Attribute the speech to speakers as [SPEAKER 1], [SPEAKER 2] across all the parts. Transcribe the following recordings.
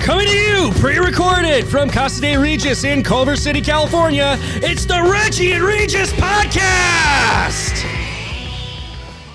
[SPEAKER 1] Coming to you, pre-recorded from Casa de Regis in Culver City, California, it's the Reggie N Regis Podcast!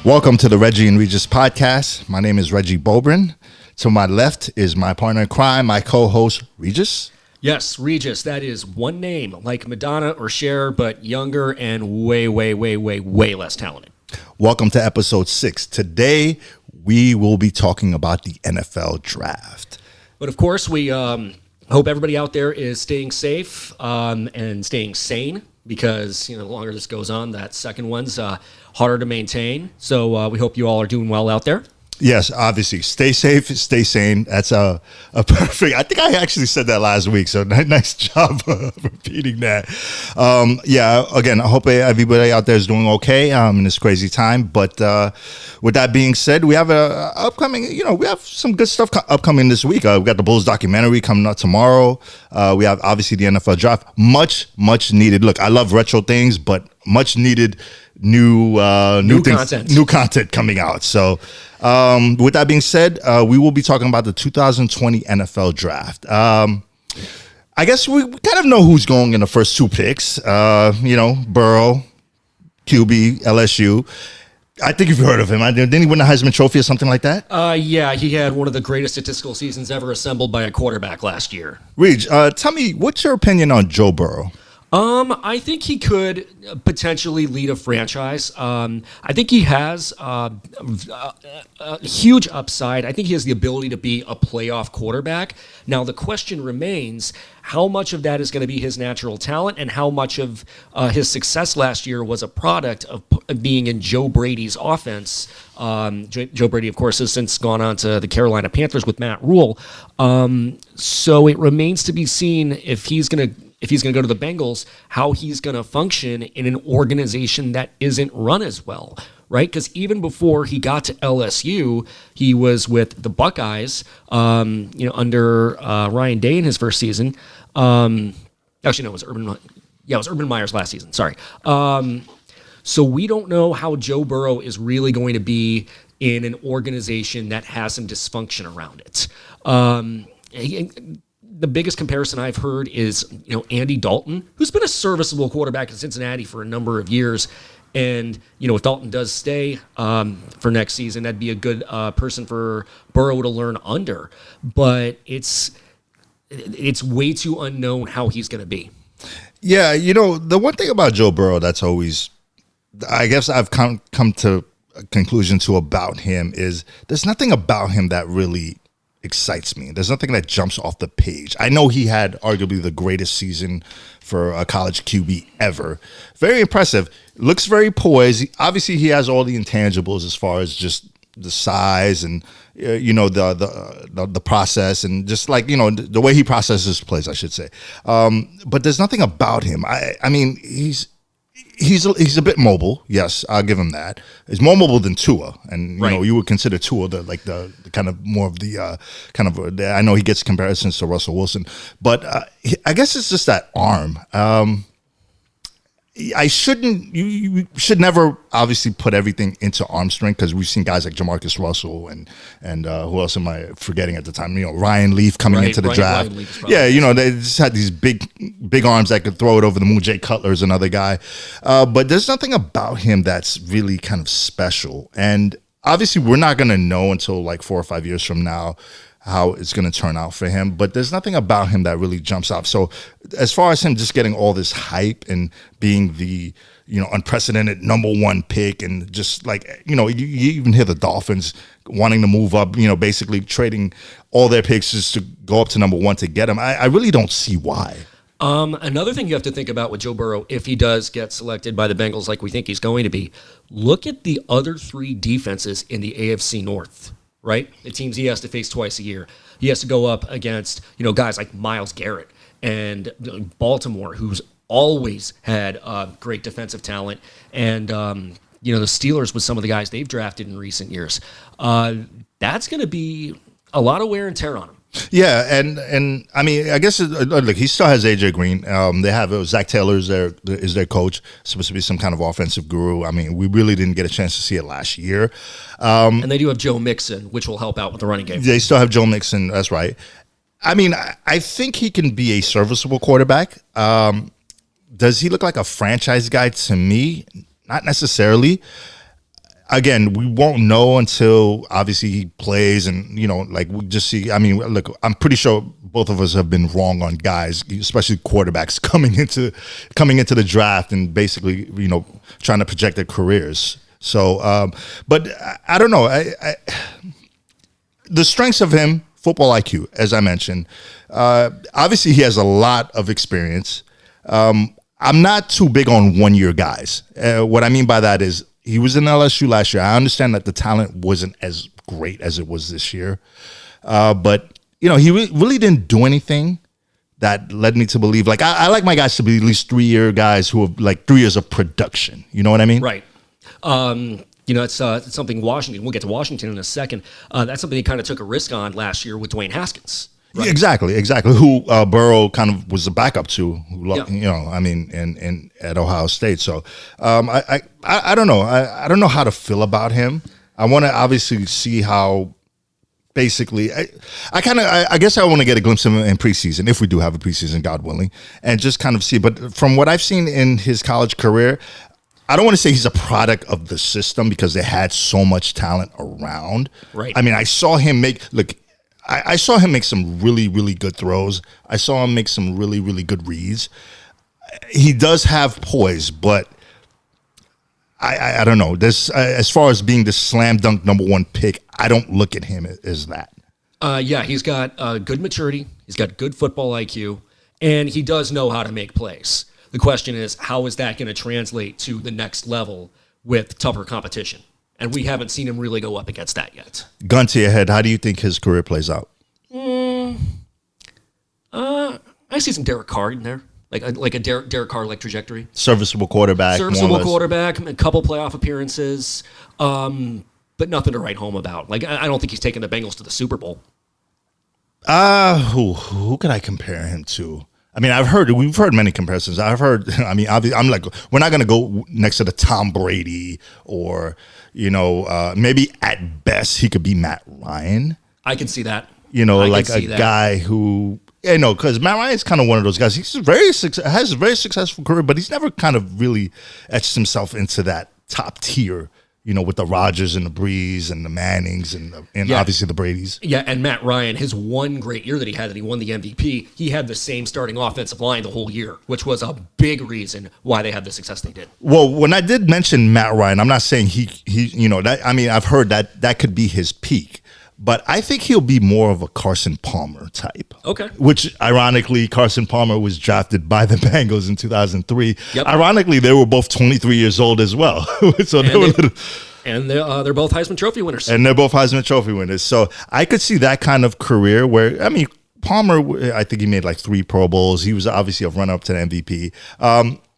[SPEAKER 2] Welcome to the Reggie N Regis Podcast. My name is Reggie Bobrin. To my left is my partner in crime, my co-host, Regis.
[SPEAKER 1] Yes, Regis, that is one name, like Madonna or Cher, but younger and way less talented.
[SPEAKER 2] Welcome to episode 6. Today, we will be talking about the NFL draft.
[SPEAKER 1] But of course, we hope everybody out there is staying safe and staying sane because, the longer this goes on, that second one's harder to maintain. So we hope you all are doing well out there.
[SPEAKER 2] Yes, obviously. Stay safe, stay sane. That's a perfect. I think I actually said that last week, so nice job repeating that. Again, I hope everybody out there is doing okay in this crazy time. But with that being said, we have we have some good stuff upcoming this week. We got the Bulls documentary coming up tomorrow. We have obviously the NFL draft. Much needed. Look, I love retro things, but much needed new content coming out. So with that being said, we will be talking about the 2020 NFL draft. I guess we kind of know who's going in the first two picks. Burrow, QB, LSU. I think you've heard of him. Didn't he win the Heisman Trophy or something like that?
[SPEAKER 1] Yeah, he had one of the greatest statistical seasons ever assembled by a quarterback last year.
[SPEAKER 2] Reg, tell me, what's your opinion on Joe Burrow?
[SPEAKER 1] I think he could potentially lead a franchise. I think he has a huge upside. I think he has the ability to be a playoff quarterback. Now, the question remains, how much of that is going to be his natural talent and how much of his success last year was a product of being in Joe Brady's offense. Joe Brady, of course, has since gone on to the Carolina Panthers with Matt Rule. So it remains to be seen if he's going to go to the Bengals, how he's going to function in an organization that isn't run as well, right? Because even before he got to LSU, he was with the Buckeyes, under Ryan Day in his first season. It was Urban Meyer's last season. Sorry. So we don't know how Joe Burrow is really going to be in an organization that has some dysfunction around it. The biggest comparison I've heard is, Andy Dalton, who's been a serviceable quarterback in Cincinnati for a number of years. And, if Dalton does stay for next season, that'd be a good person for Burrow to learn under. But it's way too unknown how he's going to be.
[SPEAKER 2] Yeah, the one thing about Joe Burrow that's always, I guess I've come to a conclusion to about him is there's nothing about him that really excites me. There's nothing that jumps off the page. I know he had arguably the greatest season for a college QB ever. Very impressive. Looks very poised. Obviously, he has all the intangibles as far as just the size and the process and just like the way he processes plays, I should say. But there's nothing about him. I mean, he's a bit mobile. Yes, I'll give him that. He's more mobile than Tua, and you would consider Tua the kind of more of the I know he gets comparisons to Russell Wilson, but I guess it's just that arm. You should never obviously put everything into arm strength because we've seen guys like Jamarcus Russell and who else am I forgetting at the time? Ryan Leaf coming into the draft. They just had these big arms that could throw it over the moon. Jay Cutler's another guy, but there's nothing about him that's really kind of special. And obviously, we're not going to know until like 4 or 5 years from now how it's going to turn out for him, but there's nothing about him that really jumps out. So as far as him just getting all this hype and being the, unprecedented number one pick and just like, you even hear the Dolphins wanting to move up, basically trading all their picks just to go up to number one to get him. I really don't see why.
[SPEAKER 1] Another thing you have to think about with Joe Burrow, if he does get selected by the Bengals like we think he's going to be, look at the other three defenses in the AFC North. Right? The teams he has to face twice a year. He has to go up against, guys like Myles Garrett and Baltimore, who's always had great defensive talent. And, the Steelers with some of the guys they've drafted in recent years. That's going to be a lot of wear and tear on him.
[SPEAKER 2] Yeah, and I mean, I guess look, he still has AJ Green. They have Zach Taylor is their coach, supposed to be some kind of offensive guru. I mean, we really didn't get a chance to see it last year.
[SPEAKER 1] And they do have Joe Mixon, which will help out with the running game.
[SPEAKER 2] They still have Joe Mixon. That's right. I mean, I think he can be a serviceable quarterback. Does he look like a franchise guy to me? Not necessarily. Again, we won't know until obviously he plays, and like we just see. I mean, look, I'm pretty sure both of us have been wrong on guys, especially quarterbacks coming into the draft and basically trying to project their careers. So, but I don't know. The strengths of him, football IQ, as I mentioned. Obviously, he has a lot of experience. I'm not too big on one-year guys. What I mean by that is he was in LSU last year. I understand that the talent wasn't as great as it was this year. But, he really didn't do anything that led me to believe. Like, I like my guys to be at least 3-year guys who have, like, 3 years of production. You know what I mean?
[SPEAKER 1] Right. It's something Washington, we'll get to Washington in a second. That's something he kind of took a risk on last year with Dwayne Haskins. Right.
[SPEAKER 2] Yeah, exactly. Who Burrow kind of was a backup to, at Ohio State. So I don't know. I don't know how to feel about him. I want to obviously see how. Basically, I guess I want to get a glimpse of him in preseason, if we do have a preseason, God willing, and just kind of see. But from what I've seen in his college career, I don't want to say he's a product of the system because they had so much talent around.
[SPEAKER 1] Right.
[SPEAKER 2] I mean, I saw him make some really, really good throws. I saw him make some really, really good reads. He does have poise, but I don't know. This as far as being the slam dunk number 1 pick, I don't look at him as that.
[SPEAKER 1] He's got good maturity. He's got good football IQ, and he does know how to make plays. The question is, how is that going to translate to the next level with tougher competition? And we haven't seen him really go up against that yet.
[SPEAKER 2] Gun to your head, how do you think his career plays out?
[SPEAKER 1] I see some Derek Carr in there, like a Derek Carr-like trajectory.
[SPEAKER 2] Serviceable quarterback.
[SPEAKER 1] Serviceable quarterback, a couple playoff appearances, but nothing to write home about. Like, I don't think he's taking the Bengals to the Super Bowl.
[SPEAKER 2] Who could I compare him to? I mean, we've heard many comparisons. I'm like, we're not going to go next to the Tom Brady or, maybe at best he could be Matt Ryan.
[SPEAKER 1] I can see that.
[SPEAKER 2] Guy who, because Matt Ryan's kind of one of those guys. He's has a very successful career, but he's never kind of really etched himself into that top tier. With the Rodgers and the Brees and the Mannings and obviously the Bradys.
[SPEAKER 1] Yeah, and Matt Ryan, his one great year that he won the MVP, he had the same starting offensive line the whole year, which was a big reason why they had the success they did.
[SPEAKER 2] Well, when I did mention Matt Ryan, I'm not saying he I've heard that could be his peak. But I think he'll be more of a Carson Palmer type.
[SPEAKER 1] Okay.
[SPEAKER 2] Which, ironically, Carson Palmer was drafted by the Bengals in 2003.
[SPEAKER 1] Yep.
[SPEAKER 2] Ironically, they were both 23 years old as well. So
[SPEAKER 1] they're both Heisman Trophy winners.
[SPEAKER 2] And they're both Heisman Trophy winners. So I could see that kind of career where, Palmer, I think he made like 3 Pro Bowls. He was obviously a run-up to the MVP.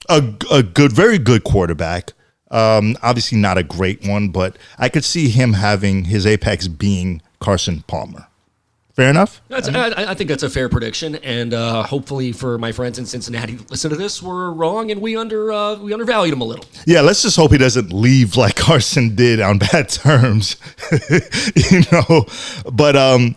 [SPEAKER 2] A very good quarterback. Obviously not a great one, but I could see him having his apex being Carson Palmer. Fair enough?
[SPEAKER 1] I think that's a fair prediction, and hopefully for my friends in Cincinnati listen to this, we're wrong and we undervalued him a little.
[SPEAKER 2] Yeah, let's just hope he doesn't leave like Carson did on bad terms. But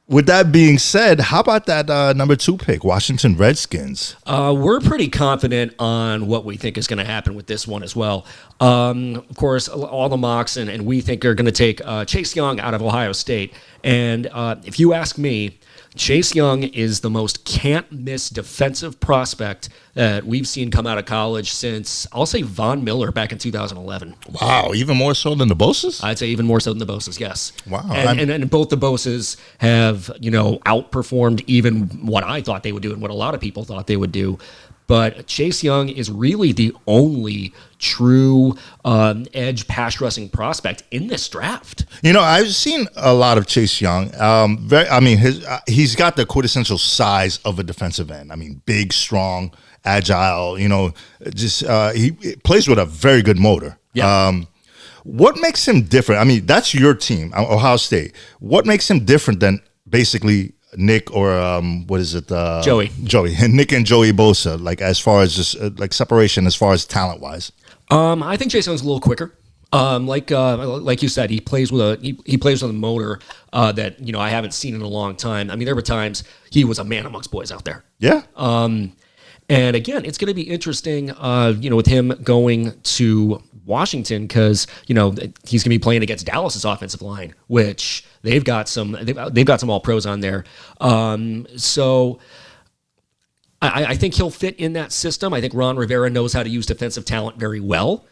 [SPEAKER 2] with that being said, how about that number 2 pick, Washington Redskins?
[SPEAKER 1] We're pretty confident on what we think is going to happen with this one as well. Of course, all the mocks and we think are going to take Chase Young out of Ohio State. And if you ask me, Chase Young is the most can't-miss defensive prospect that we've seen come out of college since, I'll say, Von Miller back in 2011.
[SPEAKER 2] Wow, even more so than the Bosa's?
[SPEAKER 1] I'd say even more so than the Bosa's, yes.
[SPEAKER 2] Wow.
[SPEAKER 1] And both the Bosa's have, outperformed even what I thought they would do and what a lot of people thought they would do. But Chase Young is really the only true edge pass rushing prospect in this draft.
[SPEAKER 2] I've seen a lot of Chase Young. He's got the quintessential size of a defensive end. I mean, big, strong, agile. He plays with a very good motor.
[SPEAKER 1] Yeah.
[SPEAKER 2] What makes him different? I mean, that's your team, Ohio State. What makes him different than basically Nick or Joey, and Nick and Joey Bosa, like as far as just like separation as far as talent wise?
[SPEAKER 1] I think Chase Young's a little quicker. Like you said, he plays with a motor that I haven't seen in a long time. I mean, there were times he was a man amongst boys out there.
[SPEAKER 2] Yeah.
[SPEAKER 1] And again, it's going to be interesting, with him going to Washington because he's going to be playing against Dallas's offensive line, which they've got some all pros on there. So I think he'll fit in that system. I think Ron Rivera knows how to use defensive talent very well.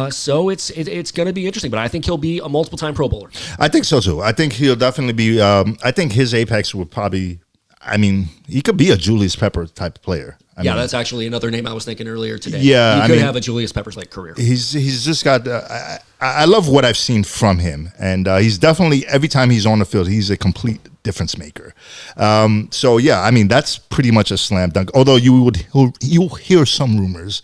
[SPEAKER 1] So it's going to be interesting, but I think he'll be a multiple-time Pro Bowler.
[SPEAKER 2] I think so too. I think he'll definitely be. I think his apex would probably. I mean, he could be a Julius Pepper type of player. I mean,
[SPEAKER 1] that's actually another name I was thinking earlier today.
[SPEAKER 2] Yeah,
[SPEAKER 1] he could have a Julius Peppers-like career.
[SPEAKER 2] He's just got. I love what I've seen from him, and he's definitely every time he's on the field, he's a complete difference maker. So yeah, I mean that's pretty much a slam dunk. Although you'll hear some rumors.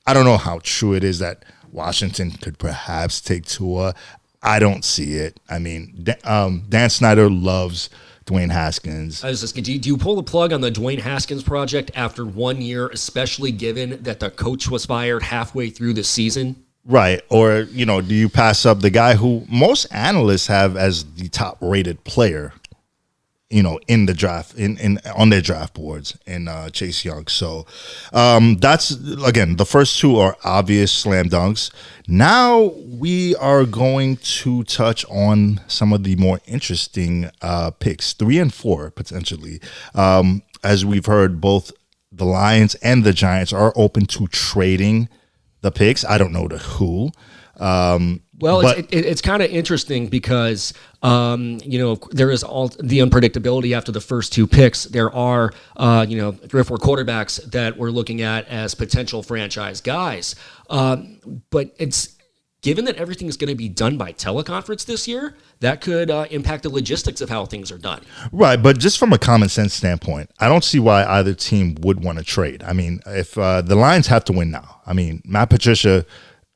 [SPEAKER 2] I don't know how true it is that Washington could perhaps take Tua. I don't see it. I mean, Dan Snyder loves Dwayne Haskins.
[SPEAKER 1] I was just, do you pull the plug on the Dwayne Haskins project after 1 year, especially given that the coach was fired halfway through the season?
[SPEAKER 2] Right. Or, do you pass up the guy who most analysts have as the top rated player, in the draft, on their draft boards in Chase Young. So that's, again, the first two are obvious slam dunks. Now we are going to touch on some of the more interesting picks, 3 and 4 potentially. As we've heard, both the Lions and the Giants are open to trading the picks. I don't know to who.
[SPEAKER 1] It's kind of interesting because, there is all the unpredictability after the first 2 picks. There are, 3 or 4 quarterbacks that we're looking at as potential franchise guys. But it's given that everything is going to be done by teleconference this year, that could impact the logistics of how things are done. Right.
[SPEAKER 2] But just from a common sense standpoint, I don't see why either team would want to trade. I mean, if the Lions have to win now, I mean, Matt Patricia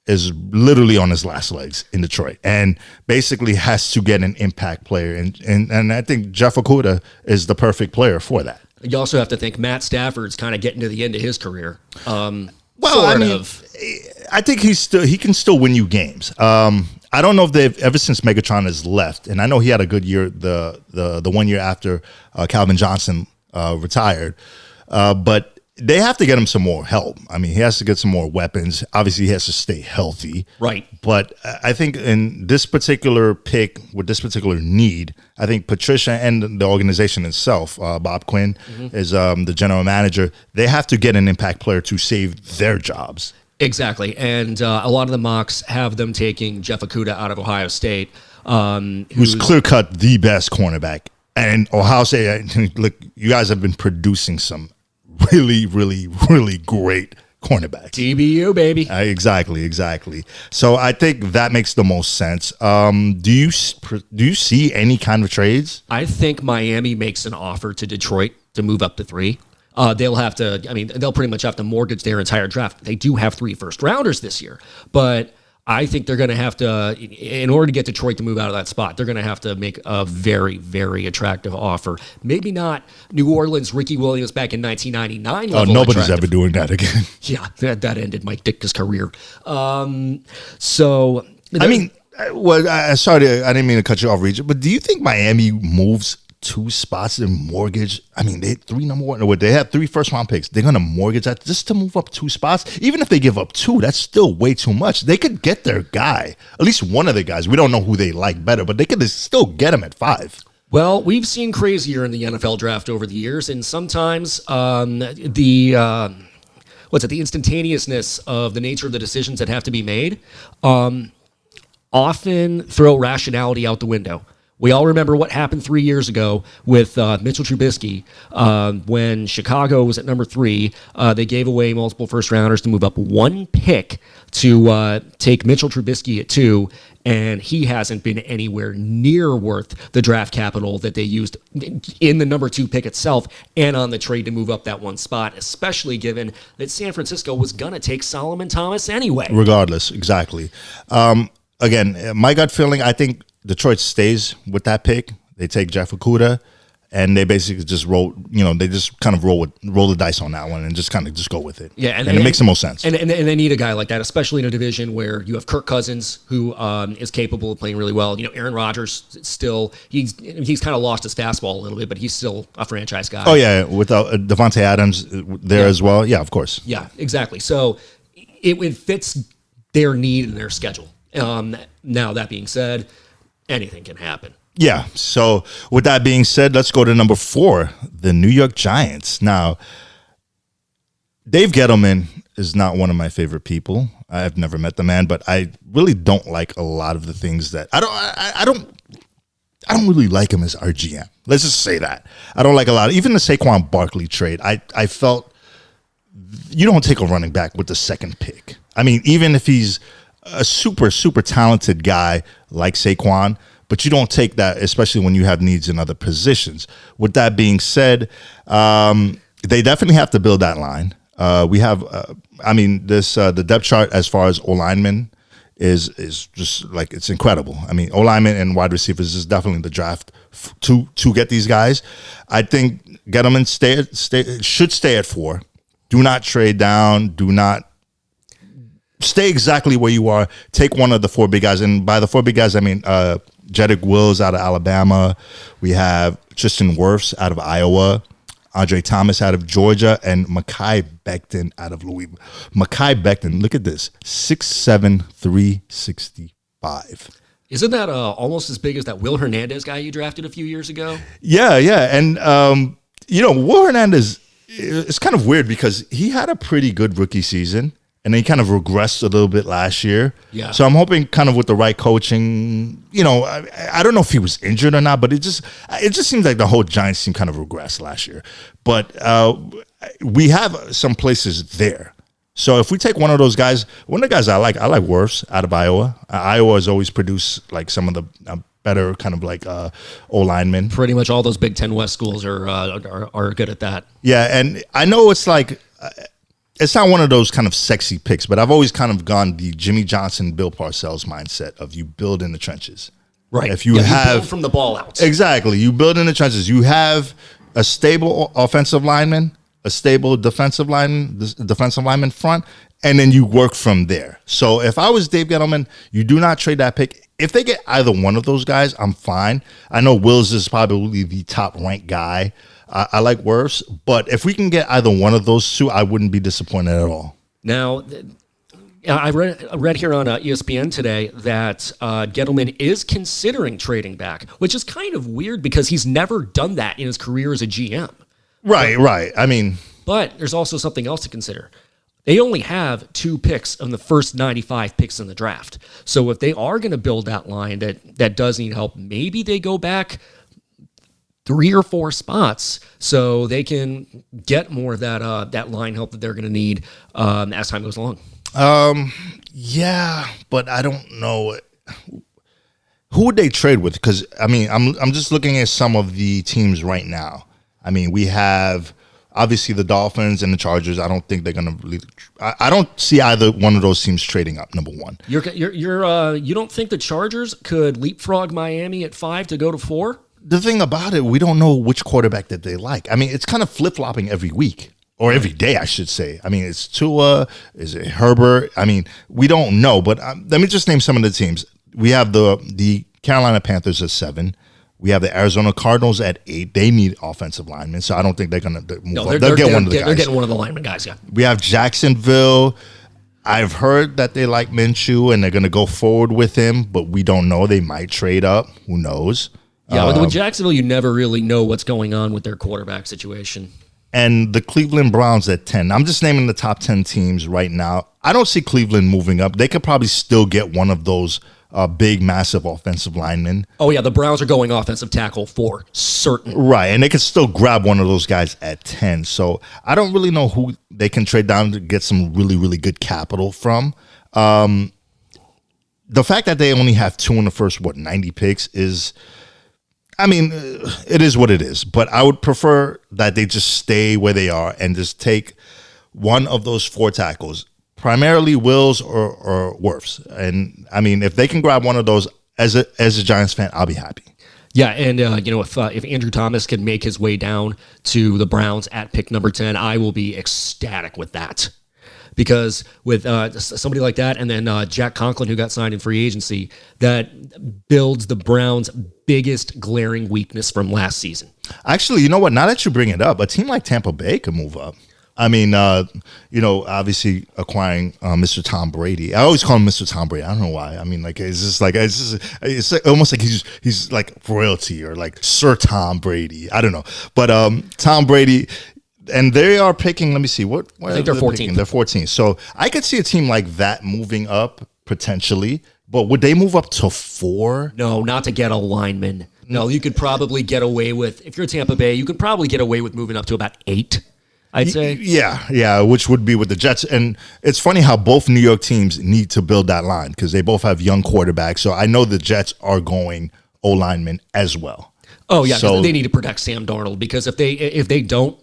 [SPEAKER 2] is literally on his last legs in Detroit and basically has to get an impact player. And I think Jeff Okudah is the perfect player for that.
[SPEAKER 1] You also have to think Matt Stafford's kind of getting to the end of his career.
[SPEAKER 2] I think he can still win you games. I don't know if they've ever since Megatron has left, and I know he had a good year the 1 year after Calvin Johnson retired, but they have to get him some more help. I mean, he has to get some more weapons. Obviously, he has to stay healthy.
[SPEAKER 1] Right.
[SPEAKER 2] But I think in this particular pick, with this particular need, I think Patricia and the organization itself, Bob Quinn is the general manager, they have to get an impact player to save their jobs.
[SPEAKER 1] Exactly. And a lot of the mocks have them taking Jeff Okudah out of Ohio State.
[SPEAKER 2] Who's clear-cut the best cornerback. And Ohio State, look, you guys have been producing some really, really, really great cornerbacks.
[SPEAKER 1] TBU, baby.
[SPEAKER 2] Exactly. So I think that makes the most sense. Do you see any kind of trades?
[SPEAKER 1] I think Miami makes an offer to Detroit to move up to 3. They'll pretty much have to mortgage their entire draft. They do have 3 first-rounders this year, but I think they're going to have to, in order to get Detroit to move out of that spot, they're going to have to make a very, very attractive offer. Maybe not New Orleans Ricky Williams back in 1999 level.
[SPEAKER 2] Nobody's
[SPEAKER 1] attractive.
[SPEAKER 2] ever doing that again.
[SPEAKER 1] Yeah, that ended Mike Ditka's career.
[SPEAKER 2] Sorry, I didn't mean to cut you off, Regis, but do you think Miami moves 2 spots in mortgage? I mean, they 3 number 1. They have 3 first-round picks. They're gonna mortgage that just to move up 2 spots. Even if they give up 2, that's still way too much. They could get their guy, at least one of the guys. We don't know who they like better, but they could still get him at 5.
[SPEAKER 1] Well, we've seen crazier in the NFL draft over the years, and sometimes the instantaneousness of the nature of the decisions that have to be made often throw rationality out the window. We all remember what happened 3 years ago with Mitchell Trubisky when Chicago was at number 3. They gave away multiple first-rounders to move up 1 pick to take Mitchell Trubisky at 2, and he hasn't been anywhere near worth the draft capital that they used in the number 2 pick itself and on the trade to move up that 1 spot, especially given that San Francisco was going to take Solomon Thomas anyway.
[SPEAKER 2] Regardless, exactly. Again, my gut feeling, I think Detroit stays with that pick. They take Jeff Okudah, And they basically just roll, they just kind of roll the dice on that one and just kind of just go with it.
[SPEAKER 1] Yeah,
[SPEAKER 2] and it makes the most sense.
[SPEAKER 1] And they need a guy like that, especially in a division where you have Kirk Cousins, who is capable of playing really well. Aaron Rodgers still he's kind of lost his fastball a little bit, but he's still a franchise guy.
[SPEAKER 2] Oh yeah, without Devontae Adams there as well. Yeah, of course.
[SPEAKER 1] Yeah, exactly. So it fits their need and their schedule. Now that being said, anything can happen.
[SPEAKER 2] Yeah. So with that being said, let's go to number 4, the New York Giants. Now, Dave Gettleman is not one of my favorite people. I've never met the man, but I really don't like a lot of the things that I don't really like him as our GM. Let's just say that. I don't like a lot. Even the Saquon Barkley trade, I felt you don't take a running back with the second pick. I mean, even if he's a super, super talented guy like Saquon, but you don't take that, especially when you have needs in other positions. With that being said, they definitely have to build that line. We have, the depth chart as far as O-linemen is just like, it's incredible. I mean, O-linemen and wide receivers is definitely the draft to get these guys. I think Gettleman should stay at 4. Do not trade down. Do not stay exactly where you are. Take one of the 4 big guys. And by the 4 big guys, I mean, Jedrick Wills out of Alabama. We have Tristan Wirfs out of Iowa, Andre Thomas out of Georgia, and Mekhi Becton out of Louisville. Mekhi Becton, look at this, 6'7", 365.
[SPEAKER 1] Isn't that almost as big as that Will Hernandez guy you drafted a few years ago?
[SPEAKER 2] Yeah. And, Will Hernandez, it's kind of weird because he had a pretty good rookie season. And then he kind of regressed a little bit last year. Yeah. So I'm hoping kind of with the right coaching, I don't know if he was injured or not, but it just seems like the whole Giants team kind of regressed last year. But we have some places there. So if we take one of those guys, one of the guys I like Wirfs out of Iowa. Iowa has always produced like some of the better kind of like O-linemen.
[SPEAKER 1] Pretty much all those Big Ten West schools are good at that.
[SPEAKER 2] Yeah, and I know it's like... it's not one of those kind of sexy picks, but I've always kind of gone the Jimmy Johnson, Bill Parcells mindset of you build in the trenches.
[SPEAKER 1] Right.
[SPEAKER 2] If you
[SPEAKER 1] build from the ball out.
[SPEAKER 2] Exactly. You build in the trenches. You have a stable offensive lineman, a stable defensive lineman front, and then you work from there. So if I was Dave Gettleman, you do not trade that pick. If they get either one of those guys, I'm fine. I know Wills is probably the top ranked guy. I like Wirfs, but if we can get either one of those 2, I wouldn't be disappointed at all.
[SPEAKER 1] Now, I read here on ESPN today that Gettleman is considering trading back, which is kind of weird because he's never done that in his career as a GM.
[SPEAKER 2] Right. I mean...
[SPEAKER 1] But there's also something else to consider. They only have 2 picks of the first 95 picks in the draft. So if they are going to build that line that does need help, maybe they go back 3 or 4 spots so they can get more of that line help that they're going to need as time goes along.
[SPEAKER 2] Yeah, but I don't know who would they trade with, because I mean I'm just looking at some of the teams right now. I mean, we have obviously the Dolphins and the Chargers. I don't think they're going to really. I don't see either one of those teams trading up. Number one,
[SPEAKER 1] you don't think the Chargers could leapfrog Miami at 5 to go to 4?
[SPEAKER 2] The thing about it, we don't know which quarterback that they like. I mean, it's kind of flip-flopping every week, or every day, I should say. I mean, it's Tua, is it Herbert? I mean, we don't know, but let me just name some of the teams. We have the Carolina Panthers at 7. We have the Arizona Cardinals at 8. They need offensive linemen, so I don't think they're going to move up. They'll get one of the guys.
[SPEAKER 1] They're getting one of the lineman guys, yeah.
[SPEAKER 2] We have Jacksonville. I've heard that they like Minshew, and they're going to go forward with him, but we don't know. They might trade up. Who knows?
[SPEAKER 1] Yeah, with Jacksonville, you never really know what's going on with their quarterback situation.
[SPEAKER 2] And the Cleveland Browns at 10. I'm just naming the top 10 teams right now. I don't see Cleveland moving up. They could probably still get one of those big, massive offensive linemen.
[SPEAKER 1] Oh, yeah, the Browns are going offensive tackle for certain.
[SPEAKER 2] Right, and they could still grab one of those guys at 10. So I don't really know who they can trade down to get some really, really good capital from. The fact that they only have 2 in the first, 90 picks is... I mean, it is what it is, but I would prefer that they just stay where they are and just take one of those 4 tackles, primarily Wills or Wirfs. And I mean, if they can grab one of those, as a Giants fan, I'll be happy.
[SPEAKER 1] Yeah, and if Andrew Thomas can make his way down to the Browns at pick number 10, I will be ecstatic with that. Because with somebody like that, and then Jack Conklin, who got signed in free agency, that builds the Browns' biggest glaring weakness from last season.
[SPEAKER 2] Actually, you know what? Now that you bring it up, a team like Tampa Bay could move up. I mean, obviously acquiring Mr. Tom Brady. I always call him Mr. Tom Brady. I don't know why. I mean, it's almost like he's like royalty or like Sir Tom Brady. I don't know, but Tom Brady. And they are picking, let me see, what
[SPEAKER 1] I think they're 14.
[SPEAKER 2] They're 14. So I could see a team like that moving up potentially, but would they move up to 4?
[SPEAKER 1] No, not to get a lineman. No, you could probably get away with, if you're Tampa Bay, you could probably get away with moving up to about 8, I'd say.
[SPEAKER 2] Yeah, which would be with the Jets. And it's funny how both New York teams need to build that line because they both have young quarterbacks. So I know the Jets are going O-linemen as well.
[SPEAKER 1] Oh, yeah, so they need to protect Sam Darnold because if they don't,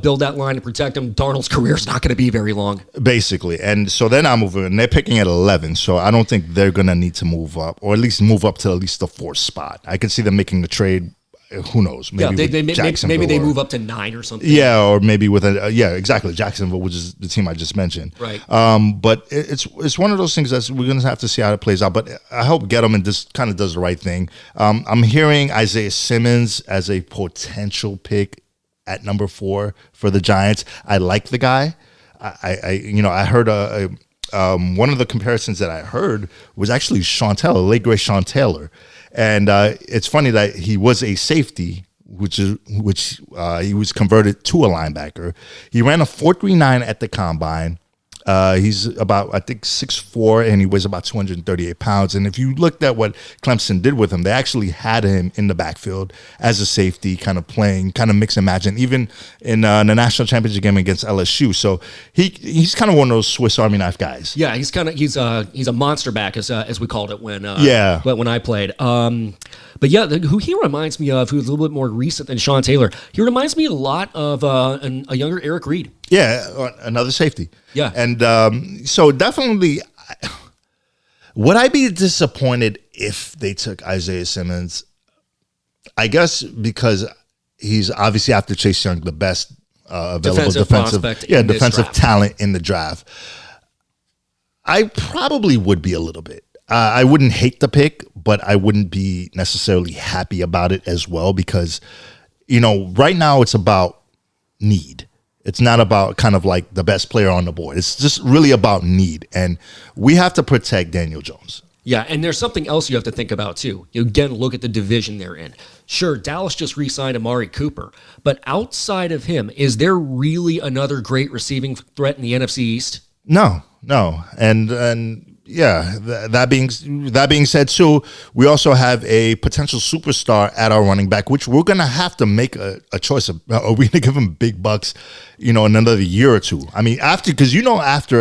[SPEAKER 1] build that line and protect him, Darnold's career is not going to be very long.
[SPEAKER 2] Basically. And so they're not moving, and they're picking at 11. So I don't think they're going to need to move up, or at least move up to at least the 4th spot. I could see them making the trade. Who knows? Maybe
[SPEAKER 1] maybe they move up to 9 or something.
[SPEAKER 2] Yeah, or maybe with exactly, Jacksonville, which is the team I just mentioned.
[SPEAKER 1] Right.
[SPEAKER 2] But it's one of those things that we're going to have to see how it plays out. But I hope Gettleman just kind of does the right thing. I'm hearing Isaiah Simmons as a potential pick at number 4 for the Giants. I like the guy. I heard one of the comparisons that I heard was actually Sean Taylor, late great Sean Taylor, and it's funny that he was a safety, which he was converted to a linebacker. He ran a 4.39 at the combine. He's about, I think, 6'4", and he weighs about 238 pounds. And if you looked at what Clemson did with him, they actually had him in the backfield as a safety, kind of playing, kind of mix and match, and even in the national championship game against LSU. So he's kind of one of those Swiss Army knife guys.
[SPEAKER 1] Yeah, he's a monster back, as we called it when I played. But yeah, who he reminds me of, who's a little bit more recent than Sean Taylor, he reminds me a lot of a younger Eric Reed.
[SPEAKER 2] Yeah, another safety.
[SPEAKER 1] Yeah.
[SPEAKER 2] And so definitely, would I be disappointed if they took Isaiah Simmons? I guess because he's obviously, after Chase Young, the best available defensive talent in the draft. I probably would be a little bit. I wouldn't hate the pick, but I wouldn't be necessarily happy about it as well because, right now it's about need. It's not about kind of like the best player on the board. It's just really about need. And we have to protect Daniel Jones.
[SPEAKER 1] Yeah, and there's something else you have to think about, too. You again look at the division they're in. Sure, Dallas just re-signed Amari Cooper, but outside of him, is there really another great receiving threat in the NFC East?
[SPEAKER 2] No. And yeah, that being said, too, we also have a potential superstar at our running back, which we're going to have to make a choice of. Are we going to give him big bucks, another year or two? I mean, after,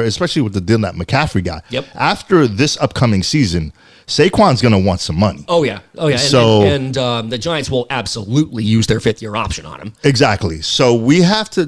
[SPEAKER 2] especially with the deal that McCaffrey got, after this upcoming season, Saquon's going to want some money.
[SPEAKER 1] Oh, yeah.
[SPEAKER 2] So,
[SPEAKER 1] and the Giants will absolutely use their 5th-year option on him.
[SPEAKER 2] Exactly. So we have to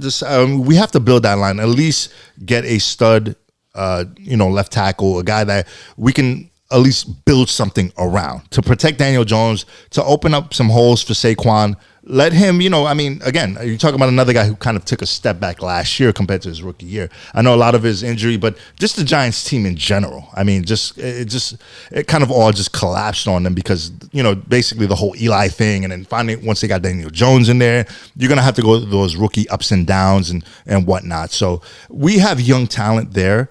[SPEAKER 2] we have to build that line, at least get a stud left tackle, a guy that we can at least build something around to protect Daniel Jones, to open up some holes for Saquon. Let him, again, you're talking about another guy who kind of took a step back last year compared to his rookie year. I know a lot of his injury, but just the Giants team in general. I mean, it kind of all just collapsed on them because, basically the whole Eli thing. And then finally, once they got Daniel Jones in there, you're going to have to go through those rookie ups and downs and whatnot. So we have young talent there.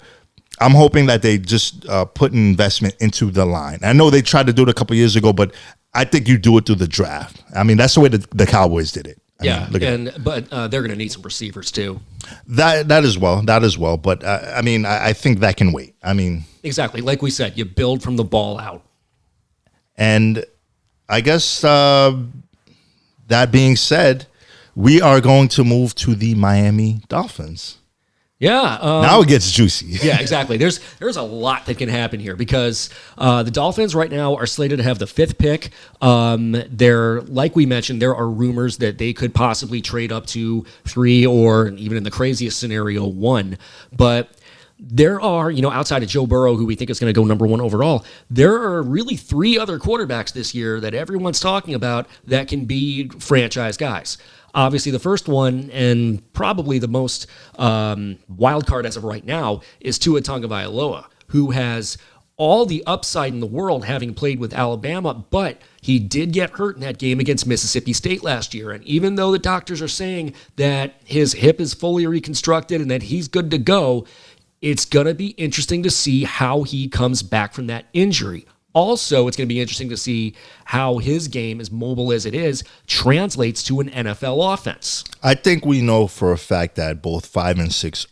[SPEAKER 2] I'm hoping that they just put an investment into the line. I know they tried to do it a couple years ago, but I think you do it through the draft. I mean, that's the way the Cowboys did it.
[SPEAKER 1] But they're going to need some receivers too.
[SPEAKER 2] That as well. But I think that can wait.
[SPEAKER 1] Exactly, like we said, you build from the ball out.
[SPEAKER 2] And I guess that being said, we are going to move to the Miami Dolphins.
[SPEAKER 1] Yeah.
[SPEAKER 2] Now it gets juicy.
[SPEAKER 1] Yeah, exactly. There's a lot that can happen here because the Dolphins right now are slated to have the 5th pick. Like we mentioned, there are rumors that they could possibly trade up to 3 or even in the craziest scenario 1. But there are, outside of Joe Burrow, who we think is going to go number one overall, there are really 3 other quarterbacks this year that everyone's talking about that can be franchise guys. Obviously, the first one, and probably the most wild card as of right now, is Tua Tagovailoa, who has all the upside in the world having played with Alabama, but he did get hurt in that game against Mississippi State last year. And even though the doctors are saying that his hip is fully reconstructed and that he's good to go, it's going to be interesting to see how he comes back from that injury. Also, it's going to be interesting to see how his game, as mobile as it is, translates to an NFL offense.
[SPEAKER 2] I think we know for a fact that both 5 and 6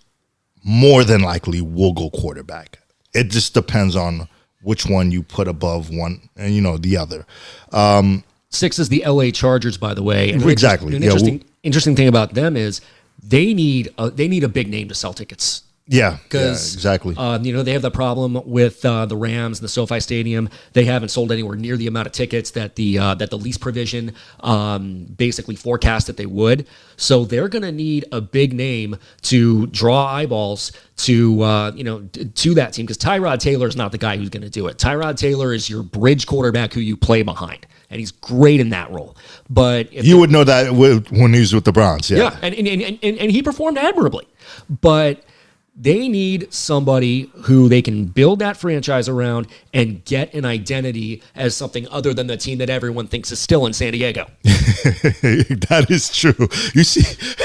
[SPEAKER 2] more than likely will go quarterback. It just depends on which one you put above one and, the other.
[SPEAKER 1] 6 is the LA Chargers, by the way. And
[SPEAKER 2] exactly.
[SPEAKER 1] An interesting thing about them is they need a big name to sell tickets.
[SPEAKER 2] Yeah, exactly.
[SPEAKER 1] They have the problem with the Rams and the SoFi Stadium. They haven't sold anywhere near the amount of tickets that the lease provision basically forecast that they would. So they're going to need a big name to draw eyeballs to that team, because Tyrod Taylor is not the guy who's going to do it. Tyrod Taylor is your bridge quarterback who you play behind, and he's great in that role. But
[SPEAKER 2] you would know that when he was with the Browns.
[SPEAKER 1] Yeah, and he performed admirably, but they need somebody who they can build that franchise around and get an identity as something other than the team that everyone thinks is still in San Diego.
[SPEAKER 2] That is true.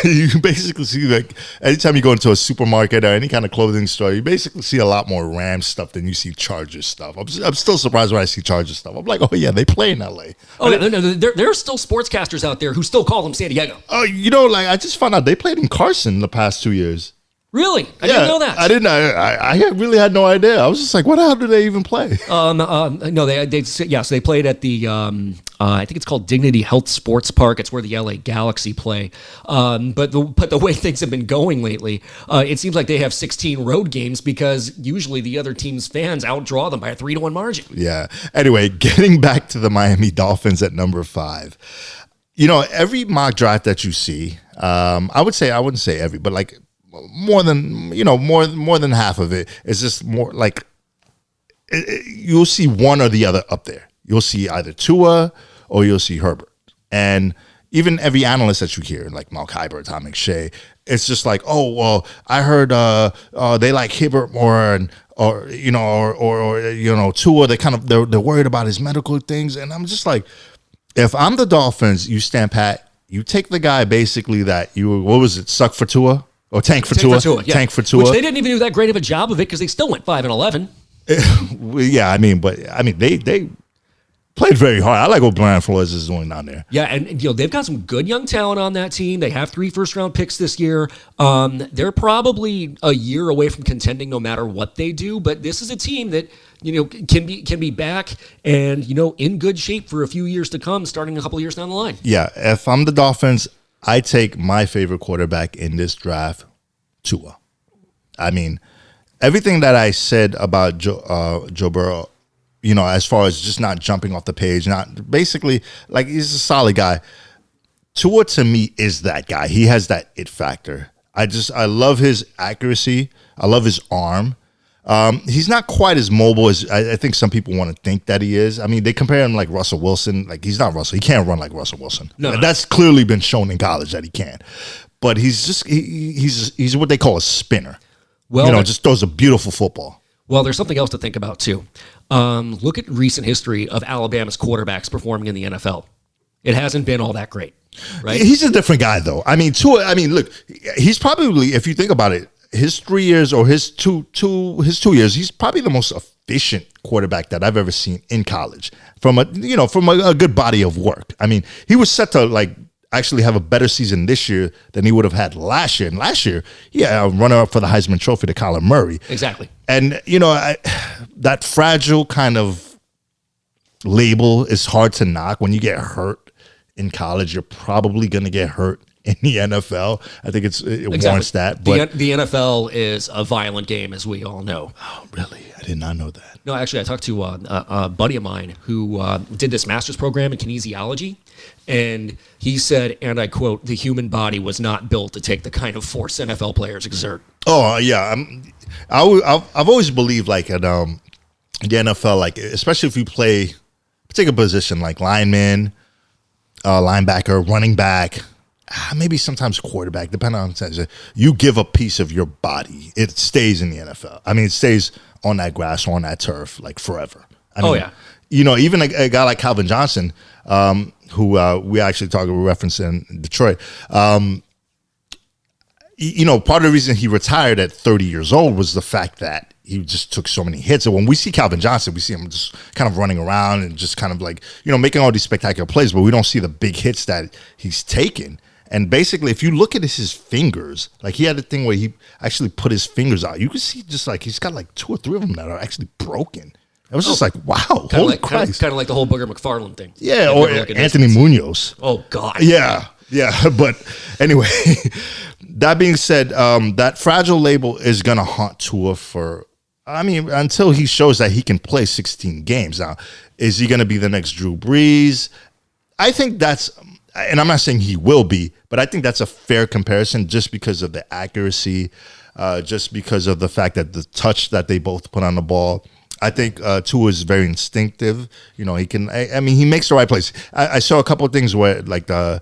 [SPEAKER 2] You basically see, like, anytime you go into a supermarket or any kind of clothing store, you basically see a lot more Rams stuff than you see Chargers stuff. I'm still surprised when I see Chargers stuff. I'm like, oh yeah, they play in LA.
[SPEAKER 1] Oh no, there are still sportscasters out there who still call them San Diego.
[SPEAKER 2] Oh, I just found out they played in Carson the past 2 years.
[SPEAKER 1] Really? I didn't know that.
[SPEAKER 2] I didn't. I really had no idea. I was just like, what the hell do they even play?
[SPEAKER 1] No, they played at the I think it's called Dignity Health Sports Park. It's where the LA Galaxy play. But the way things have been going lately, it seems like they have 16 road games because usually the other team's fans outdraw them by a 3-1 margin.
[SPEAKER 2] Yeah. Anyway, getting back to the Miami Dolphins at number 5. Every mock draft that you see, I wouldn't say every, but like more than half of it is just more like you'll see one or the other up there. You'll see either Tua or you'll see Herbert. And even every analyst that you hear, like Mark Hybert, Tom McShay, it's just like, oh, well, I heard they like Hibbert more, or Tua. They're worried about his medical things, and I'm just like, if I'm the Dolphins, you stand pat. You take the guy basically that suck for Tua. Or tank for Tua.
[SPEAKER 1] Yeah.
[SPEAKER 2] Tank for Tua.
[SPEAKER 1] Which they didn't even do that great of a job of it because they still went 5-11.
[SPEAKER 2] Yeah, they played very hard. I like what Brian Flores is doing down there.
[SPEAKER 1] Yeah, and they've got some good young talent on that team. They have 3 first-round picks this year. They're probably a year away from contending no matter what they do, but this is a team that can be back and in good shape for a few years to come, starting a couple of years down the line.
[SPEAKER 2] Yeah, if I'm the Dolphins, I take my favorite quarterback in this draft, Tua. Everything that I said about Joe Burrow, as far as just not jumping off the page, not basically, like, he's a solid guy. Tua, to me, is that guy. He has that it factor. I love his accuracy. I love his arm. He's not quite as mobile as I think some people want to think that he is. They compare him like Russell Wilson. Like, he's not Russell. He can't run like Russell Wilson. No. That's clearly been shown in college that he can. But he's what they call a spinner. Well, just throws a beautiful football.
[SPEAKER 1] Well, there's something else to think about too. Look at recent history of Alabama's quarterbacks performing in the NFL. It hasn't been all that great, right?
[SPEAKER 2] He's a different guy, though. Tua. Look, he's probably, if you think about it, his 3 years or his two years, he's probably the most efficient quarterback that I've ever seen in college from a good body of work. He was set to actually have a better season this year than he would have had last year. And last year, runner up for the Heisman Trophy to Kyler Murray.
[SPEAKER 1] Exactly.
[SPEAKER 2] And that fragile kind of label is hard to knock. When you get hurt in college, you're probably going to get hurt in the NFL. I think it warrants that. But
[SPEAKER 1] the NFL is a violent game, as we all know.
[SPEAKER 2] oh, really? I did not know that.
[SPEAKER 1] No, actually, I talked to a buddy of mine who did this master's program in kinesiology, and he said, and I quote, "The human body was not built to take the kind of force NFL players exert."
[SPEAKER 2] Oh yeah, I've always believed like at the NFL, like especially if you play a particular position like lineman, linebacker, running back, maybe sometimes quarterback, depending on the sense, you give a piece of your body, it stays in the NFL. I mean, it stays on that grass, on that turf, like forever. I mean,
[SPEAKER 1] yeah.
[SPEAKER 2] You know, even a guy like Calvin Johnson, who we actually reference in Detroit. You know, part of the reason he retired at 30 years old was the fact that he just took so many hits. And when we see Calvin Johnson, we see him just kind of running around and just kind of like, you know, making all these spectacular plays, but we don't see the big hits that he's taken. And basically, if you look at his fingers, like he had a thing where he actually put his fingers out. You can see just like he's got like 2 or 3 of them that are actually broken. It was just like, wow, holy Christ.
[SPEAKER 1] Kind of like the whole Booger McFarland thing.
[SPEAKER 2] Yeah, or Anthony Munoz.
[SPEAKER 1] Oh, God.
[SPEAKER 2] Yeah. But anyway, that being said, that fragile label is going to haunt Tua until he shows that he can play 16 games. Now, is he going to be the next Drew Brees? I think that's, and I'm not saying he will be, but I think that's a fair comparison just because of the accuracy, just because of the fact that the touch that they both put on the ball. I think Tua is very instinctive. You know, he can. I mean, he makes the right plays. I saw a couple of things where, like the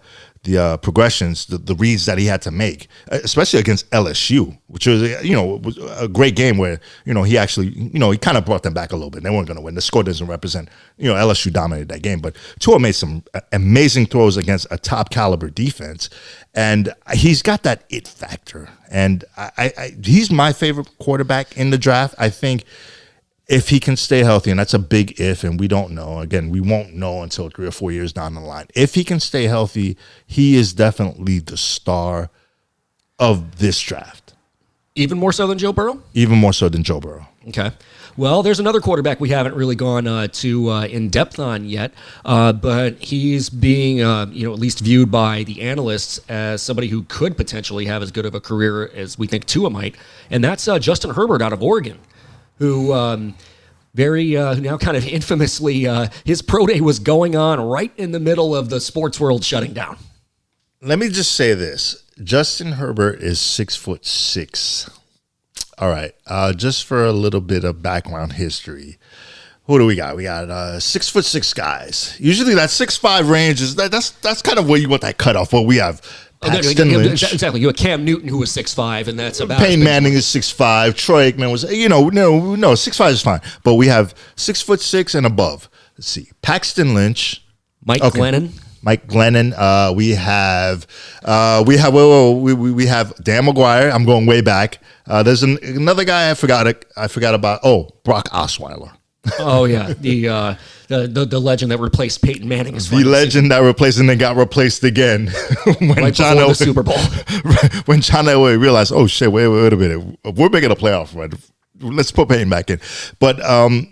[SPEAKER 2] progressions, the reads that he had to make, especially against LSU, which was was a great game where he actually he kind of brought them back a little bit. They weren't going to win. The score doesn't represent. LSU dominated that game, but Tua made some amazing throws against a top caliber defense, and he's got that it factor. And he's my favorite quarterback in the draft. I think. If he can stay healthy, and that's a big if, and we don't know. Again, we won't know until 3 or 4 years down the line. If he can stay healthy, he is definitely the star of this draft.
[SPEAKER 1] Even more so than Joe Burrow?
[SPEAKER 2] Even more so than Joe Burrow.
[SPEAKER 1] Okay. Well, there's another quarterback we haven't really gone too in depth on yet, but he's being, at least viewed by the analysts as somebody who could potentially have as good of a career as we think Tua might, and that's Justin Herbert out of Oregon. Who now kind of infamously, his pro day was going on right in the middle of the sports world shutting down.
[SPEAKER 2] Let me just say this. Justin Herbert is 6'6". All right. Just for a little bit of background history. Who do we got? We got 6'6" guys. Usually that 6'5" range is that's kind of where you want that cutoff. Well, we have Paxton Lynch.
[SPEAKER 1] Exactly. You had Cam Newton, who was 6'5", and that's about
[SPEAKER 2] Peyton Manning is 6'5". Troy Aikman was, no, 6'5" is fine. But we have 6'6" and above. Let's see. Paxton Lynch.
[SPEAKER 1] Mike Glennon.
[SPEAKER 2] We have Dan McGuire. I'm going way back. There's another guy I forgot about. Oh, Brock Osweiler.
[SPEAKER 1] Oh yeah, the legend that replaced Peyton Manning is
[SPEAKER 2] the legend that replaced and then got replaced again when John Elway, the Super Bowl. When John Elway realized, oh shit, wait a minute, we're making a playoff run. Let's put Peyton back in. But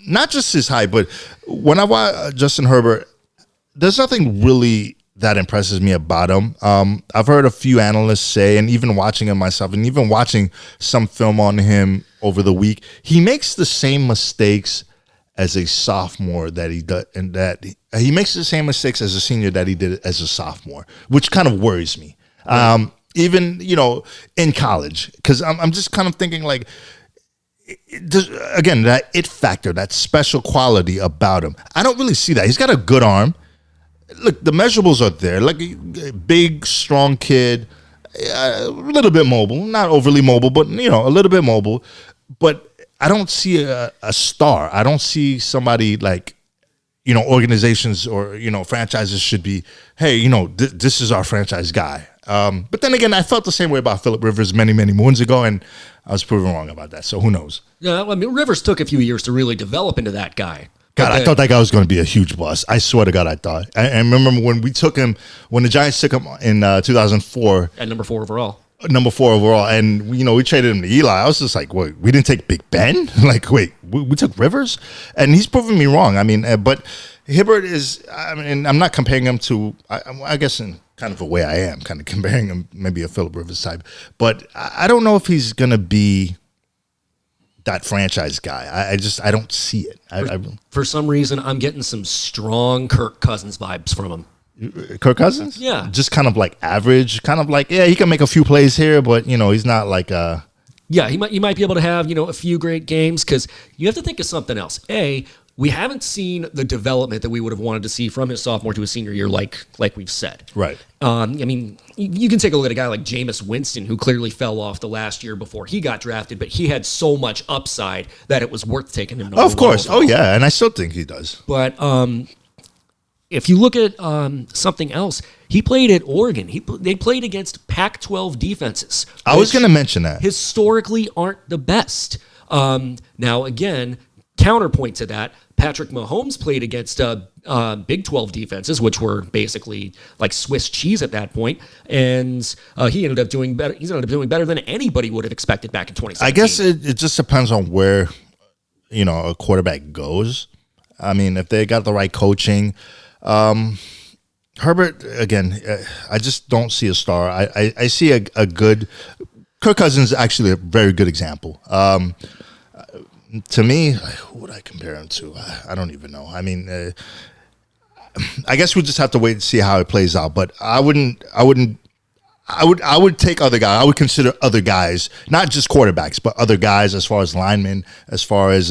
[SPEAKER 2] not just his height, but when I watch Justin Herbert, there's nothing really that impresses me about him. I've heard a few analysts say, and even watching him myself, and even watching some film on him over the week, he makes the same mistakes as a sophomore that he does, and that he makes the same mistakes as a senior that he did as a sophomore, which kind of worries me. Right. Even in college, because I'm just kind of thinking like, again, that it factor, that special quality about him. I don't really see that. He's got a good arm. Look, the measurables are there. Like a big, strong kid, a little bit mobile, not overly mobile, but a little bit mobile, but. I don't see a star. I don't see somebody like, organizations or, franchises should be, hey, this is our franchise guy. But then again, I felt the same way about Phillip Rivers many, many moons ago, and I was proven wrong about that. So who knows? Yeah,
[SPEAKER 1] I mean, Rivers took a few years to really develop into that guy.
[SPEAKER 2] God, I thought that guy was going to be a huge bust. I swear to God, I thought. I remember when the Giants took him in 2004.
[SPEAKER 1] At number 4 overall.
[SPEAKER 2] And we traded him to Eli. I was just like, wait, we didn't take Big Ben? Like, wait, we took Rivers? And he's proven me wrong. I mean, but Hibbert is. I mean, I'm not comparing him to. I guess in kind of a way I am kind of comparing him maybe a Phillip Rivers type, but I don't know if he's gonna be that franchise guy. I don't see it.
[SPEAKER 1] For some reason, I'm getting some strong Kirk Cousins vibes from him.
[SPEAKER 2] Kirk Cousins?
[SPEAKER 1] Yeah.
[SPEAKER 2] Just kind of like average, kind of like, yeah, he can make a few plays here, but, he's not like a...
[SPEAKER 1] Yeah, he might be able to have, a few great games, because you have to think of something else. We haven't seen the development that we would have wanted to see from his sophomore to his senior year, like we've said.
[SPEAKER 2] Right.
[SPEAKER 1] I mean, you can take a look at a guy like Jameis Winston, who clearly fell off the last year before he got drafted, but he had so much upside that it was worth taking him.
[SPEAKER 2] Of course. Oh, yeah, and I still think he does.
[SPEAKER 1] But if you look at something else, he played at Oregon. They played against Pac-12 defenses.
[SPEAKER 2] I was going to mention that.
[SPEAKER 1] Historically aren't the best. Now, again, counterpoint to that, Patrick Mahomes played against Big 12 defenses, which were basically like Swiss cheese at that point, and he ended up doing better. He's ended up doing better than anybody would have expected back in 2017.
[SPEAKER 2] I guess it just depends on where a quarterback goes. I mean, if they got the right coaching, Herbert again, I just don't see a star. I see a good Kirk Cousins is actually a very good example. To me, who would I compare him to? I don't even know. I mean, I guess we'll just have to wait and see how it plays out. But I would take other guys. I would consider other guys, not just quarterbacks, but other guys as far as linemen, as far as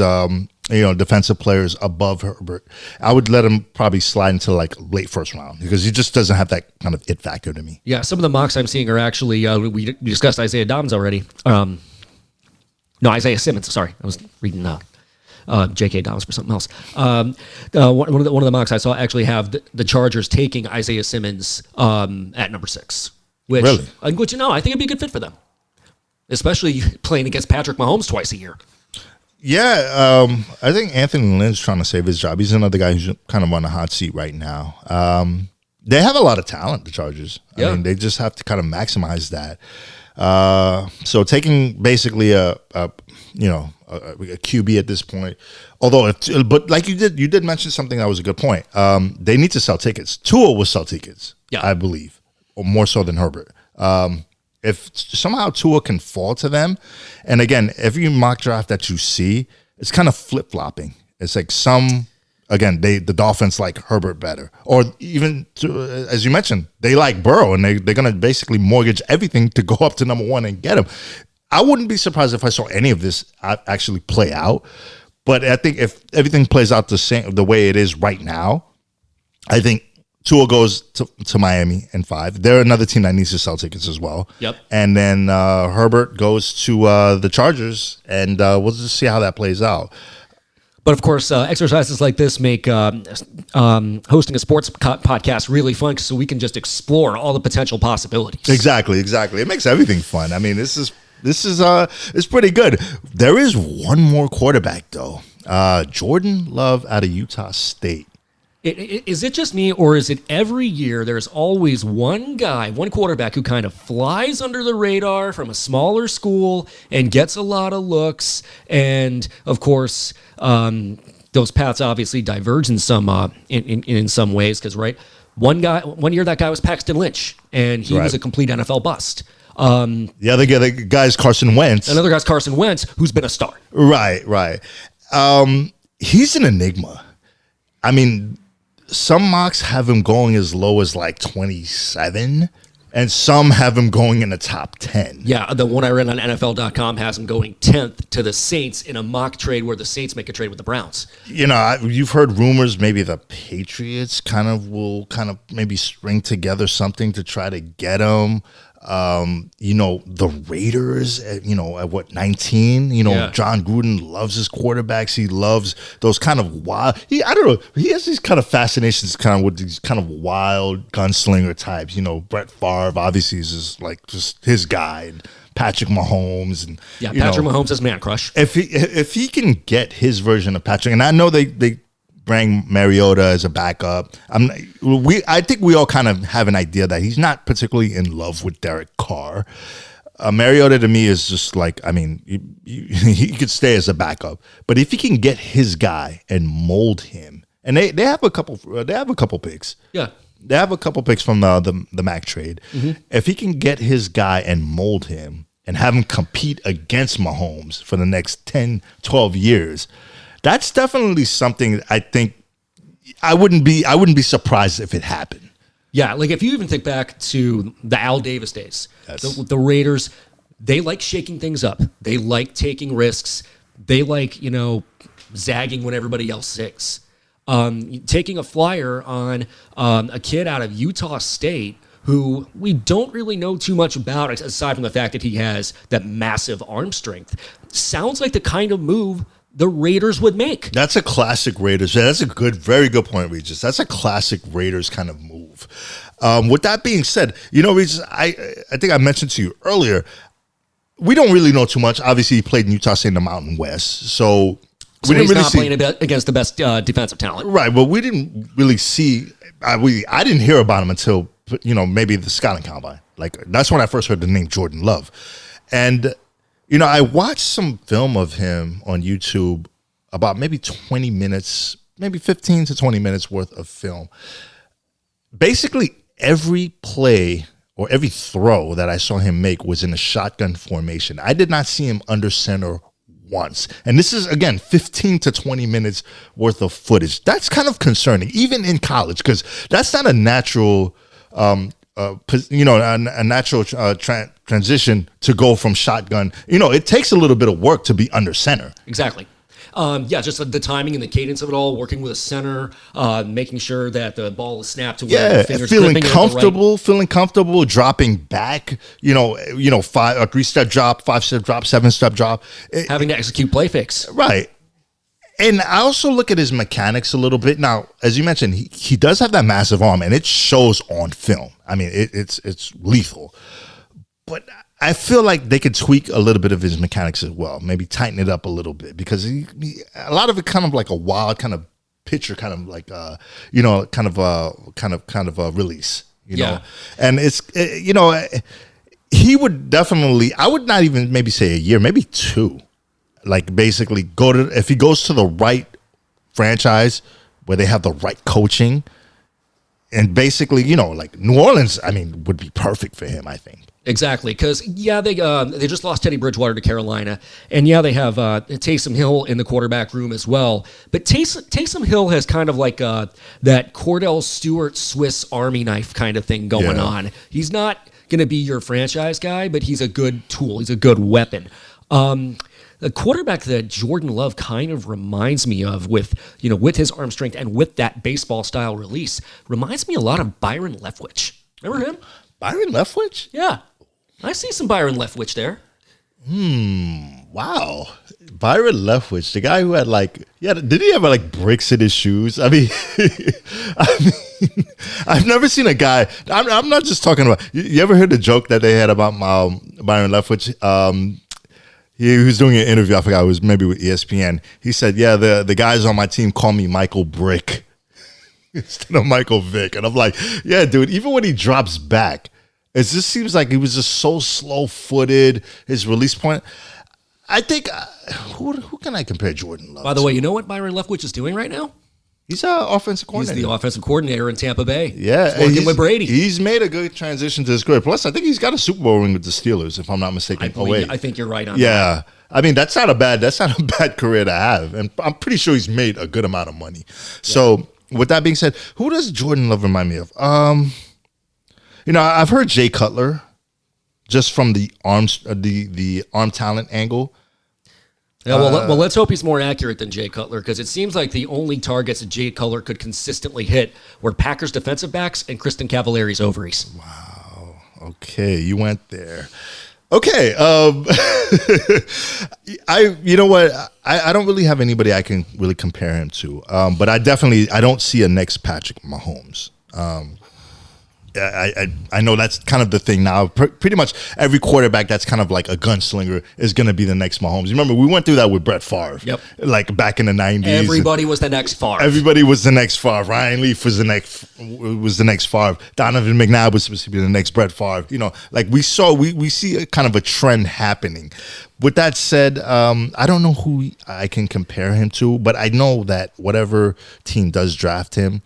[SPEAKER 2] defensive players above Herbert. I would let him probably slide into like late first round because he just doesn't have that kind of it factor to me.
[SPEAKER 1] Yeah, some of the mocks I'm seeing are actually we discussed Isaiah Dobbins already. No, Isaiah Simmons. Sorry, I was reading J.K. Dobbins for something else. One of the mocks I saw actually have the Chargers taking Isaiah Simmons at number 6. Which,
[SPEAKER 2] really?
[SPEAKER 1] I think it'd be a good fit for them, especially playing against Patrick Mahomes twice a year.
[SPEAKER 2] Yeah, I think Anthony Lynn's trying to save his job. He's another guy who's kind of on the hot seat right now. They have a lot of talent, the Chargers.
[SPEAKER 1] Yeah.
[SPEAKER 2] I mean, they just have to kind of maximize that. So taking basically a QB at this point, but like you did mention something that was a good point. They need to sell tickets. Tua will sell tickets,
[SPEAKER 1] yeah.
[SPEAKER 2] I believe, or more so than Herbert. If somehow Tua can fall to them, and again, every mock draft that you see, it's kind of flip-flopping. It's like the Dolphins like Herbert better. Or even, as you mentioned, they like Burrow, and they're going to basically mortgage everything to go up to number 1 and get him. I wouldn't be surprised if I saw any of this actually play out. But I think if everything plays out the way it is right now, I think Tua goes to Miami in 5. They're another team that needs to sell tickets as well.
[SPEAKER 1] Yep.
[SPEAKER 2] And then Herbert goes to the Chargers, and we'll just see how that plays out.
[SPEAKER 1] But of course, exercises like this make hosting a sports podcast really fun, so we can just explore all the potential possibilities.
[SPEAKER 2] Exactly. It makes everything fun. I mean, this is it's pretty good. There is one more quarterback though, Jordan Love out of Utah State.
[SPEAKER 1] Is it just me, or is it every year there's always one quarterback who kind of flies under the radar from a smaller school and gets a lot of looks? And of course, those paths obviously diverge in some ways, because one year that guy was Paxton Lynch, and he was a complete NFL bust.
[SPEAKER 2] The guy's Carson Wentz.
[SPEAKER 1] Another guy's Carson Wentz, who's been a star.
[SPEAKER 2] Right. He's an enigma. I mean, some mocks have him going as low as like 27, and some have him going in the top 10.
[SPEAKER 1] Yeah, the one I read on NFL.com has him going 10th to the Saints in a mock trade where the Saints make a trade with the Browns.
[SPEAKER 2] You've heard rumors maybe the Patriots will maybe string together something to try to get him. The Raiders, at 19, John Gruden loves his quarterbacks. He loves those kind of wild, he has these kind of fascinations kind of with these kind of wild gunslinger types. Brett Favre obviously is just his guy, and Patrick Mahomes. And
[SPEAKER 1] Patrick Mahomes is man crush.
[SPEAKER 2] If he can get his version of Patrick, and I know they bring Mariota as a backup. I think we all kind of have an idea that he's not particularly in love with Derek Carr. Mariota to me is just like, he could stay as a backup, but if he can get his guy and mold him and they have a couple. They have a couple picks.
[SPEAKER 1] Yeah.
[SPEAKER 2] They have a couple picks from the Mac trade. If he can get his guy and mold him and have him compete against Mahomes for the next 10, 12 years, that's definitely something I think I wouldn't be surprised if it happened.
[SPEAKER 1] Yeah, like if you even think back to the Al Davis days,
[SPEAKER 2] Yes.
[SPEAKER 1] the Raiders, they like shaking things up. They like taking risks. They like, zagging when everybody else zigs. Taking a flyer on a kid out of Utah State who we don't really know too much about, aside from the fact that he has that massive arm strength, sounds like the kind of move the Raiders would make.
[SPEAKER 2] That's a classic Raiders. That's a very good point, Regis. That's a classic Raiders kind of move. With that being said, Regis, I think I mentioned to you earlier, we don't really know too much. Obviously, he played in Utah State in the Mountain West, so we didn't
[SPEAKER 1] he's
[SPEAKER 2] really
[SPEAKER 1] not playing against the best defensive talent.
[SPEAKER 2] Right, but we didn't really see. I didn't hear about him until maybe the scouting combine. Like that's when I first heard the name Jordan Love, and I watched some film of him on YouTube, about maybe 20 minutes, maybe 15 to 20 minutes worth of film. Basically, every play or every throw that I saw him make was in a shotgun formation. I did not see him under center once. And this is, again, 15 to 20 minutes worth of footage. That's kind of concerning, even in college, because that's not a natural, transition to go from shotgun. It takes a little bit of work to be under center.
[SPEAKER 1] Exactly. Just the timing and the cadence of it all, working with a center, making sure that the ball is snapped to where the fingers
[SPEAKER 2] feeling
[SPEAKER 1] gripping it
[SPEAKER 2] comfortable, dropping back, 3-step drop, 5-step drop, 7-step drop.
[SPEAKER 1] having to execute play fakes.
[SPEAKER 2] Right. And I also look at his mechanics a little bit. Now, as you mentioned, he does have that massive arm, and it shows on film. I mean, it's lethal. But I feel like they could tweak a little bit of his mechanics as well, maybe tighten it up a little bit, because a lot of it kind of like a wild kind of pitcher, kind of like kind of a release,
[SPEAKER 1] Yeah.
[SPEAKER 2] and it's he would definitely, I would not even maybe say a year, maybe 2, like basically if he goes to the right franchise where they have the right coaching, and basically like New Orleans, I mean, would be perfect for him, I think.
[SPEAKER 1] Exactly, because they just lost Teddy Bridgewater to Carolina, and they have Taysom Hill in the quarterback room as well. But Taysom Hill has kind of like that Cordell Stewart Swiss Army knife kind of thing going on. He's not going to be your franchise guy, but he's a good tool. He's a good weapon. The quarterback that Jordan Love kind of reminds me of, with his arm strength and with that baseball style release, reminds me a lot of Byron Leftwich. Remember him?
[SPEAKER 2] Byron Leftwich?
[SPEAKER 1] Yeah. I see some Byron Leftwich there.
[SPEAKER 2] Wow. Byron Leftwich, the guy who had did he have bricks in his shoes? I mean, I've never seen a guy. I'm not just talking about. You ever heard the joke that they had about Byron Leftwich? He was doing an interview. I forgot, it was maybe with ESPN. He said, "Yeah, the guys on my team call me Michael Brick instead of Michael Vick," and I'm like, "Yeah, dude." Even when he drops back, it just seems like he was just so slow-footed. His release point. I think who can I compare Jordan Love?
[SPEAKER 1] By the way, you know what Byron Leftwich is doing right now?
[SPEAKER 2] He's an offensive coordinator.
[SPEAKER 1] He's the offensive coordinator in Tampa Bay.
[SPEAKER 2] Yeah,
[SPEAKER 1] he's working with Brady.
[SPEAKER 2] He's made a good transition to his career. Plus, I think he's got a Super Bowl ring with the Steelers, if I'm not mistaken.
[SPEAKER 1] I think you're right on that.
[SPEAKER 2] Yeah, I mean that's not a bad career to have, and I'm pretty sure he's made a good amount of money. Yeah. So, with that being said, who does Jordan Love remind me of? I've heard Jay Cutler, just from the arm talent angle.
[SPEAKER 1] Yeah, well, let's hope he's more accurate than Jay Cutler, because it seems like the only targets that Jay Cutler could consistently hit were Packers defensive backs and Kristen Cavallari's ovaries.
[SPEAKER 2] Wow. Okay, you went there. Okay. You know what? I don't really have anybody I can really compare him to. But I don't see a next Patrick Mahomes. I know that's kind of the thing now. Pretty much every quarterback that's kind of like a gunslinger is going to be the next Mahomes. Remember, we went through that with Brett Favre.
[SPEAKER 1] Yep.
[SPEAKER 2] Like back in the 90s.
[SPEAKER 1] Everybody was the next Favre.
[SPEAKER 2] Everybody was the next Favre. Ryan Leaf was the next Favre. Donovan McNabb was supposed to be the next Brett Favre. You know, like we see a kind of a trend happening. With that said, I don't know who I can compare him to, but I know that whatever team does draft him,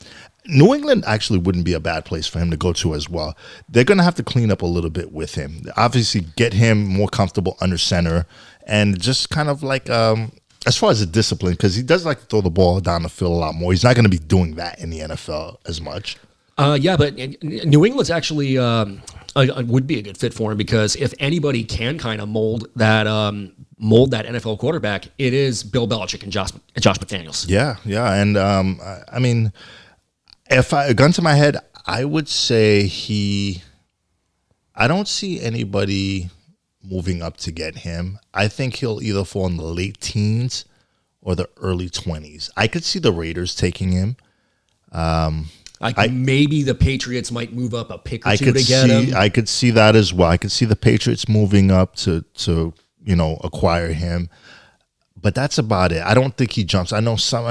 [SPEAKER 2] New England actually wouldn't be a bad place for him to go to as well. They're going to have to clean up a little bit with him. Obviously, get him more comfortable under center and just kind of like, as far as the discipline, because he does like to throw the ball down the field a lot more. He's not going to be doing that in the NFL as much.
[SPEAKER 1] Yeah, but New England's actually would be a good fit for him because if anybody can kind of mold that NFL quarterback, it is Bill Belichick and Josh McDaniels.
[SPEAKER 2] Yeah, and I mean, if a gun to my head, I would say I don't see anybody moving up to get him. I think he'll either fall in the late teens or the early 20s. I could see the Raiders taking him.
[SPEAKER 1] Maybe the Patriots might move up a pick or two to get him.
[SPEAKER 2] I could see that as well. I could see the Patriots moving up to acquire him. But that's about it. I don't think he jumps. I know some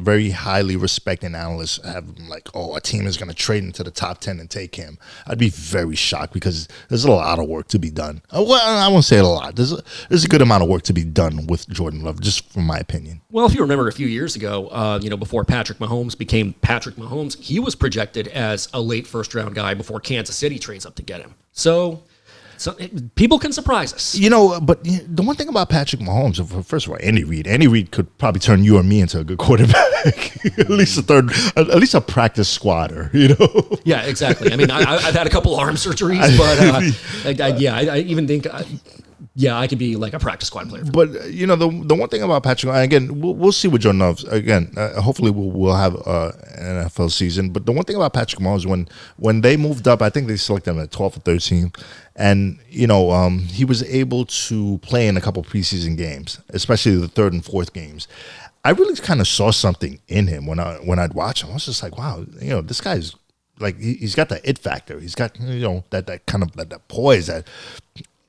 [SPEAKER 2] very highly respected analysts have him like, oh, a team is going to trade into the top 10 and take him. I'd be very shocked because there's a lot of work to be done. Well, I won't say a lot. There's a good amount of work to be done with Jordan Love, just from my opinion.
[SPEAKER 1] Well, if you remember a few years ago, before Patrick Mahomes became Patrick Mahomes, he was projected as a late first-round guy before Kansas City trades up to get him. So people can surprise us.
[SPEAKER 2] But the one thing about Patrick Mahomes, first of all, Andy Reid could probably turn you or me into a good quarterback. At least a practice squatter,
[SPEAKER 1] Yeah, exactly. I mean, I've had a couple arm surgeries, but I even think... I could be like a practice squad player.
[SPEAKER 2] But the one thing about Patrick, again, we'll see with Jordan Love. Again, hopefully we'll have an NFL season. But the one thing about Patrick Mahomes, when they moved up, I think they selected him at 12 or 13, and he was able to play in a couple preseason games, especially the third and fourth games. I really kind of saw something in him when I'd watch him. I was just like, wow, this guy's like he's got the it factor. He's got that kind of that poise that.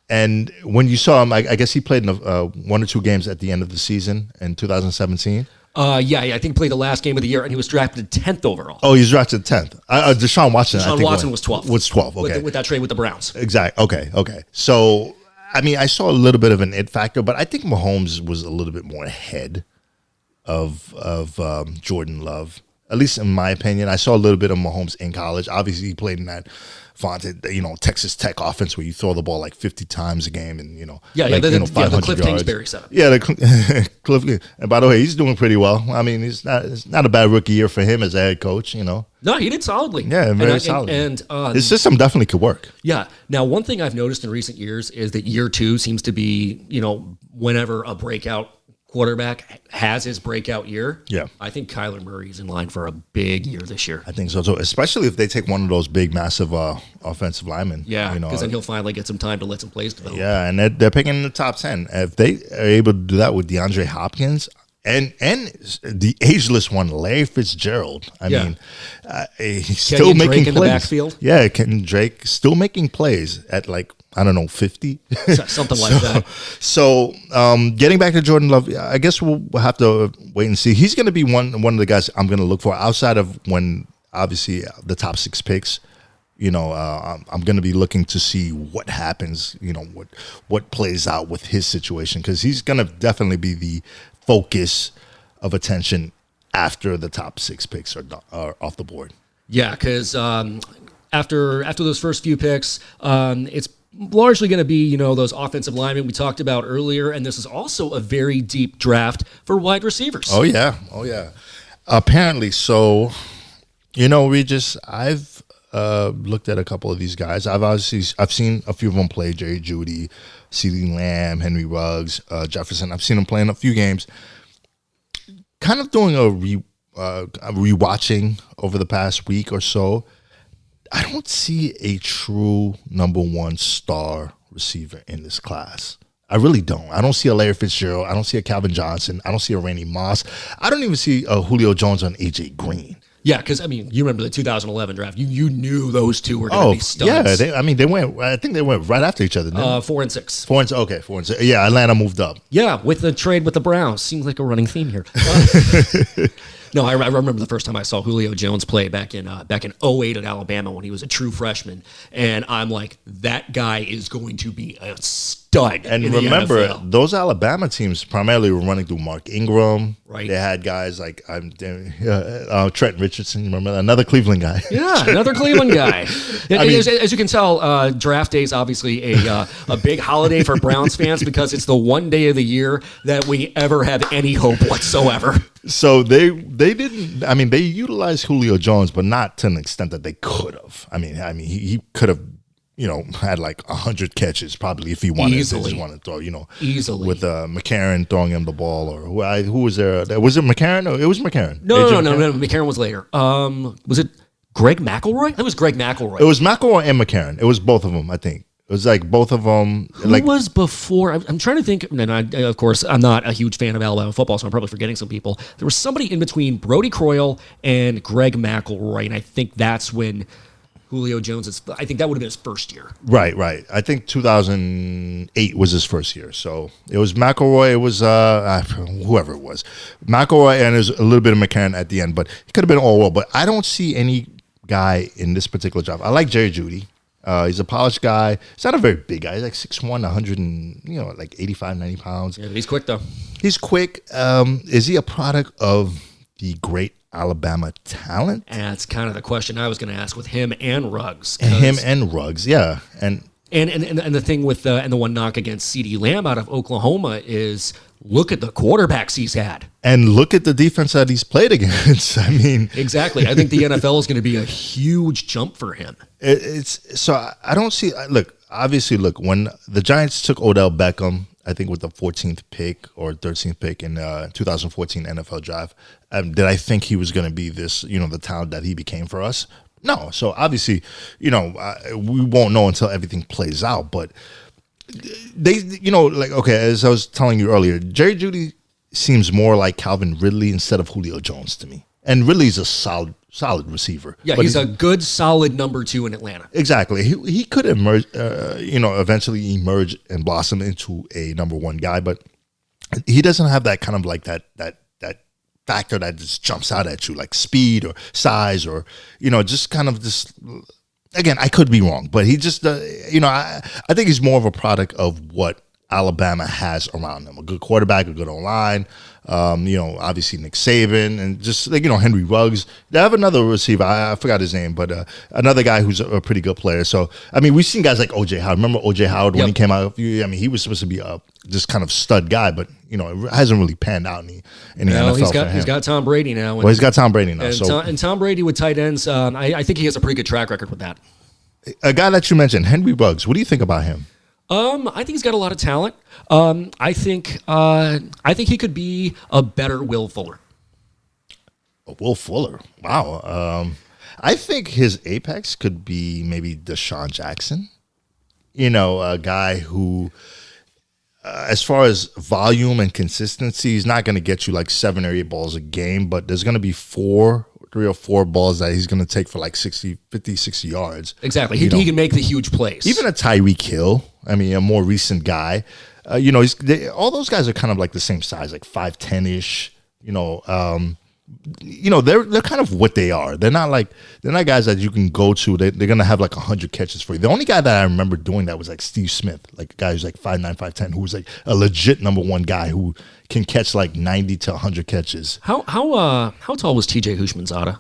[SPEAKER 2] And when you saw him, I guess he played in one or two games at the end of the season in 2017.
[SPEAKER 1] I think he played the last game of the year, and he was drafted 10th overall.
[SPEAKER 2] Oh, he was drafted 10th. Deshaun Watson.
[SPEAKER 1] Deshaun Watson was 12th.
[SPEAKER 2] Was 12th, okay.
[SPEAKER 1] With that trade with the Browns.
[SPEAKER 2] Exactly. Okay. So, I mean, I saw a little bit of an it factor, but I think Mahomes was a little bit more ahead of Jordan Love. At least in my opinion. I saw a little bit of Mahomes in college. Obviously, he played in that vaunted, Texas Tech offense where you throw the ball like 50 times a game and,
[SPEAKER 1] the Cliff Kingsbury setup.
[SPEAKER 2] Yeah, the Cliff. And by the way, he's doing pretty well. I mean, it's not a bad rookie year for him as a head coach,
[SPEAKER 1] No, he did solidly.
[SPEAKER 2] Yeah, very solid.
[SPEAKER 1] And
[SPEAKER 2] his system definitely could work.
[SPEAKER 1] Yeah. Now, one thing I've noticed in recent years is that year two seems to be, whenever a breakout quarterback has his breakout year.
[SPEAKER 2] Yeah.
[SPEAKER 1] I think Kyler Murray is in line for a big year this year.
[SPEAKER 2] I think so too, especially if they take one of those big, massive offensive linemen.
[SPEAKER 1] Yeah, because then he'll finally get some time to let some plays develop.
[SPEAKER 2] Yeah, and they're picking in the top 10. If they are able to do that with DeAndre Hopkins and the ageless one, Larry Fitzgerald. I mean, he's still making plays.
[SPEAKER 1] In the backfield?
[SPEAKER 2] Yeah, Kenyon Drake still making plays at 50?
[SPEAKER 1] Something like that.
[SPEAKER 2] So getting back to Jordan Love, I guess we'll have to wait and see. He's going to be one of the guys I'm going to look for outside of when, obviously, the top 6 picks. I'm going to be looking to see what happens, what plays out with his situation, because he's going to definitely be the focus of attention after the top 6 picks are off the board.
[SPEAKER 1] Yeah, because after those first few picks, it's largely going to be, those offensive linemen we talked about earlier, and this is also a very deep draft for wide receivers.
[SPEAKER 2] Oh yeah. Apparently, so Regis, I've looked at a couple of these guys. I've seen a few of them play. Jerry Jeudy, CeeDee Lamb, Henry Ruggs, Jefferson. I've seen them play in a few games. Kind of doing a rewatching over the past week or so. I don't see a true number one star receiver in this class. I really don't. I don't see a Larry Fitzgerald. I don't see a Calvin Johnson. I don't see a Randy Moss. I don't even see a Julio Jones on AJ Green.
[SPEAKER 1] Yeah, because I mean, you remember the 2011 draft. You knew those two were going to be studs.
[SPEAKER 2] Yeah. They went. I think they went right after each other. Didn't they?
[SPEAKER 1] 4 and 6.
[SPEAKER 2] 4 and okay, 4 and 6. Yeah, Atlanta moved up.
[SPEAKER 1] Yeah, with the trade with the Browns. Seems like a running theme here. No, I remember the first time I saw Julio Jones play back in '08 at Alabama when he was a true freshman, and I'm like, that guy is going to be a stud.
[SPEAKER 2] And
[SPEAKER 1] in the
[SPEAKER 2] remember,
[SPEAKER 1] NFL.
[SPEAKER 2] those Alabama teams primarily were running through Mark Ingram.
[SPEAKER 1] Right.
[SPEAKER 2] They had guys like Trent Richardson. Remember another Cleveland guy?
[SPEAKER 1] Yeah, another Cleveland guy.
[SPEAKER 2] I mean,
[SPEAKER 1] as you can tell, draft day is obviously a big holiday for Browns fans because it's the one day of the year that we ever have any hope whatsoever.
[SPEAKER 2] So they didn't. I mean, they utilized Julio Jones, but not to an extent that they could have. I mean, he could have, had like 100 catches probably if he wanted.
[SPEAKER 1] Easily.
[SPEAKER 2] If they just wanted to throw,
[SPEAKER 1] Easily.
[SPEAKER 2] with McCarron throwing him the ball, or who was there? Was it McCarron? No, it was McCarron.
[SPEAKER 1] No. McCarron was later. Was it Greg McElroy? It was Greg McElroy.
[SPEAKER 2] It was McElroy and McCarron. It was both of them, I think. It was like both of them.
[SPEAKER 1] Who was before? I'm trying to think. And of course, I'm not a huge fan of Alabama football, so I'm probably forgetting some people. There was somebody in between Brody Croyle and Greg McElroy, and I think that's when Julio Jones I think that would have been his first year.
[SPEAKER 2] Right. I think 2008 was his first year. So it was McElroy. It was whoever it was. McElroy, and there's a little bit of McCarron at the end, but he could have been all world. But I don't see any guy in this particular job. I like Jerry Jeudy. He's a polished guy. He's not a very big guy. He's like 6'1", 100 and, like 85, 90 pounds.
[SPEAKER 1] Yeah, he's quick, though.
[SPEAKER 2] He's quick. Is he a product of the great Alabama talent?
[SPEAKER 1] And that's kind of the question I was going to ask with him and Ruggs.
[SPEAKER 2] Yeah. And
[SPEAKER 1] the thing with and the one knock against CeeDee Lamb out of Oklahoma is look at the quarterbacks he's had.
[SPEAKER 2] And look at the defense that he's played against. I mean,
[SPEAKER 1] exactly. I think the NFL is going to be a huge jump for him.
[SPEAKER 2] I don't see. Look, when the Giants took Odell Beckham, I think with the 14th pick or 13th pick in 2014 NFL draft, did I think he was going to be this, the talent that he became for us? No. So obviously, we won't know until everything plays out. But they, as I was telling you earlier, Jerry Jeudy seems more like Calvin Ridley instead of Julio Jones to me. And Ridley's a solid receiver.
[SPEAKER 1] Yeah, he's a good, solid number 2 in Atlanta.
[SPEAKER 2] Exactly. He could emerge, eventually emerge and blossom into a number 1 guy, but he doesn't have that kind of like that factor that just jumps out at you, like speed or size or, just kind of this. Again, I could be wrong, but he just, I think he's more of a product of what Alabama has around them. A good quarterback, a good O-line, obviously Nick Saban, and just Henry Ruggs. They have another receiver, I forgot his name, but another guy who's a pretty good player. So, I mean, we've seen guys like O.J. Howard. Remember O.J. Howard when he came out? He was supposed to be a just kind of stud guy, but, it hasn't really panned out in the NFL.
[SPEAKER 1] He's got Tom Brady now.
[SPEAKER 2] Well, he's got Tom Brady now.
[SPEAKER 1] And Tom Brady with tight ends, I think he has a pretty good track record with that.
[SPEAKER 2] A guy that you mentioned, Henry Ruggs, what do you think about him?
[SPEAKER 1] I think he's got a lot of talent. I think he could be a better Will Fuller.
[SPEAKER 2] Will Fuller, wow. I think his apex could be maybe Deshaun Jackson. A guy who, as far as volume and consistency, he's not going to get you like 7 or 8 balls a game, but there's going to be 3 or 4 balls that he's going to take for like 50, 60 yards.
[SPEAKER 1] Exactly. He can make the huge plays.
[SPEAKER 2] Even a Tyreek Hill, a more recent guy. All those guys are kind of like the same size, like 5'10"-ish. They're kind of what they are. They're not guys that you can go to. They're going to have like 100 catches for you. The only guy that I remember doing that was like Steve Smith, like a guy who's like 5'9", 5'10", who was like a legit number 1 guy who can catch like 90 to 100 catches.
[SPEAKER 1] How tall was TJ Houshmandzadeh?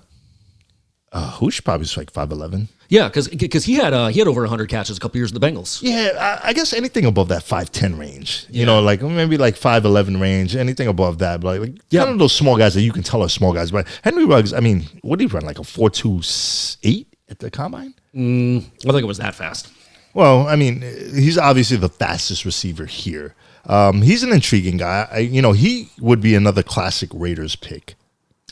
[SPEAKER 2] Hoosh probably was like 5'11".
[SPEAKER 1] Yeah, because he had over 100 catches a couple years with the Bengals.
[SPEAKER 2] Yeah, I guess anything above that 5'10" range, like maybe like 5'11" range, anything above that, but kind of those small guys that you can tell are small guys. But Henry Ruggs, what did he run, like a 4.28 at the combine?
[SPEAKER 1] I think it was that fast.
[SPEAKER 2] Well, he's obviously the fastest receiver here. He's an intriguing guy. He would be another classic Raiders pick.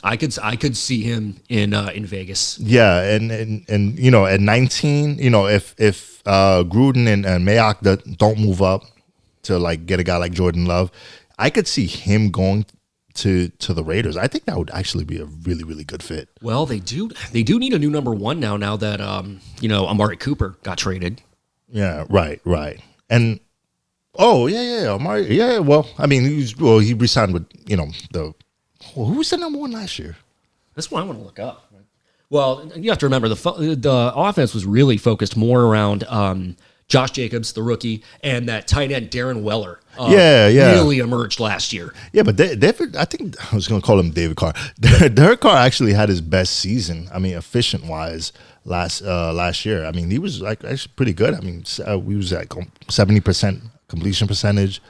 [SPEAKER 1] I could see him in Vegas.
[SPEAKER 2] Yeah, and at 19, if Gruden and Mayock don't move up to like get a guy like Jordan Love, I could see him going to the Raiders. I think that would actually be a really, really good fit.
[SPEAKER 1] Well, they do need a new number one now that Amari Cooper got traded.
[SPEAKER 2] Yeah, right. And Amari, yeah. Well, I mean, he re-signed with who was the number one last year?
[SPEAKER 1] That's what I want to look up. Well, you have to remember the offense was really focused more around Josh Jacobs, the rookie, and that tight end Darren Weller. Really emerged last year.
[SPEAKER 2] Yeah, but David, I think I was going to call him David Carr. Derek Carr actually had his best season. I mean, efficient wise last year. I mean, he was actually pretty good. I mean, we was at 70% completion percentage,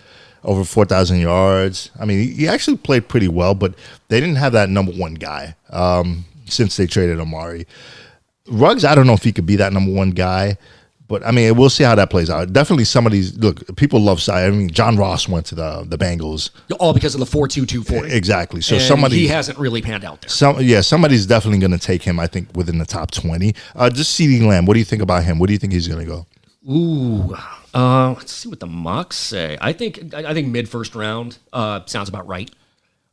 [SPEAKER 2] over 4,000 yards. I mean, he actually played pretty well, but they didn't have that number one guy since they traded Amari. Ruggs, I don't know if he could be that number one guy. But, I mean, we'll see how that plays out. Definitely some of these, look, people love side. I mean, John Ross went to the Bengals.
[SPEAKER 1] All because of the 4.22 40.
[SPEAKER 2] Exactly. So
[SPEAKER 1] he hasn't really panned out there.
[SPEAKER 2] Somebody's definitely going to take him, I think, within the top 20. Just CeeDee Lamb, what do you think about him? What do you think he's going to go?
[SPEAKER 1] Ooh, let's see what the mocks say. I think mid-first round sounds about right.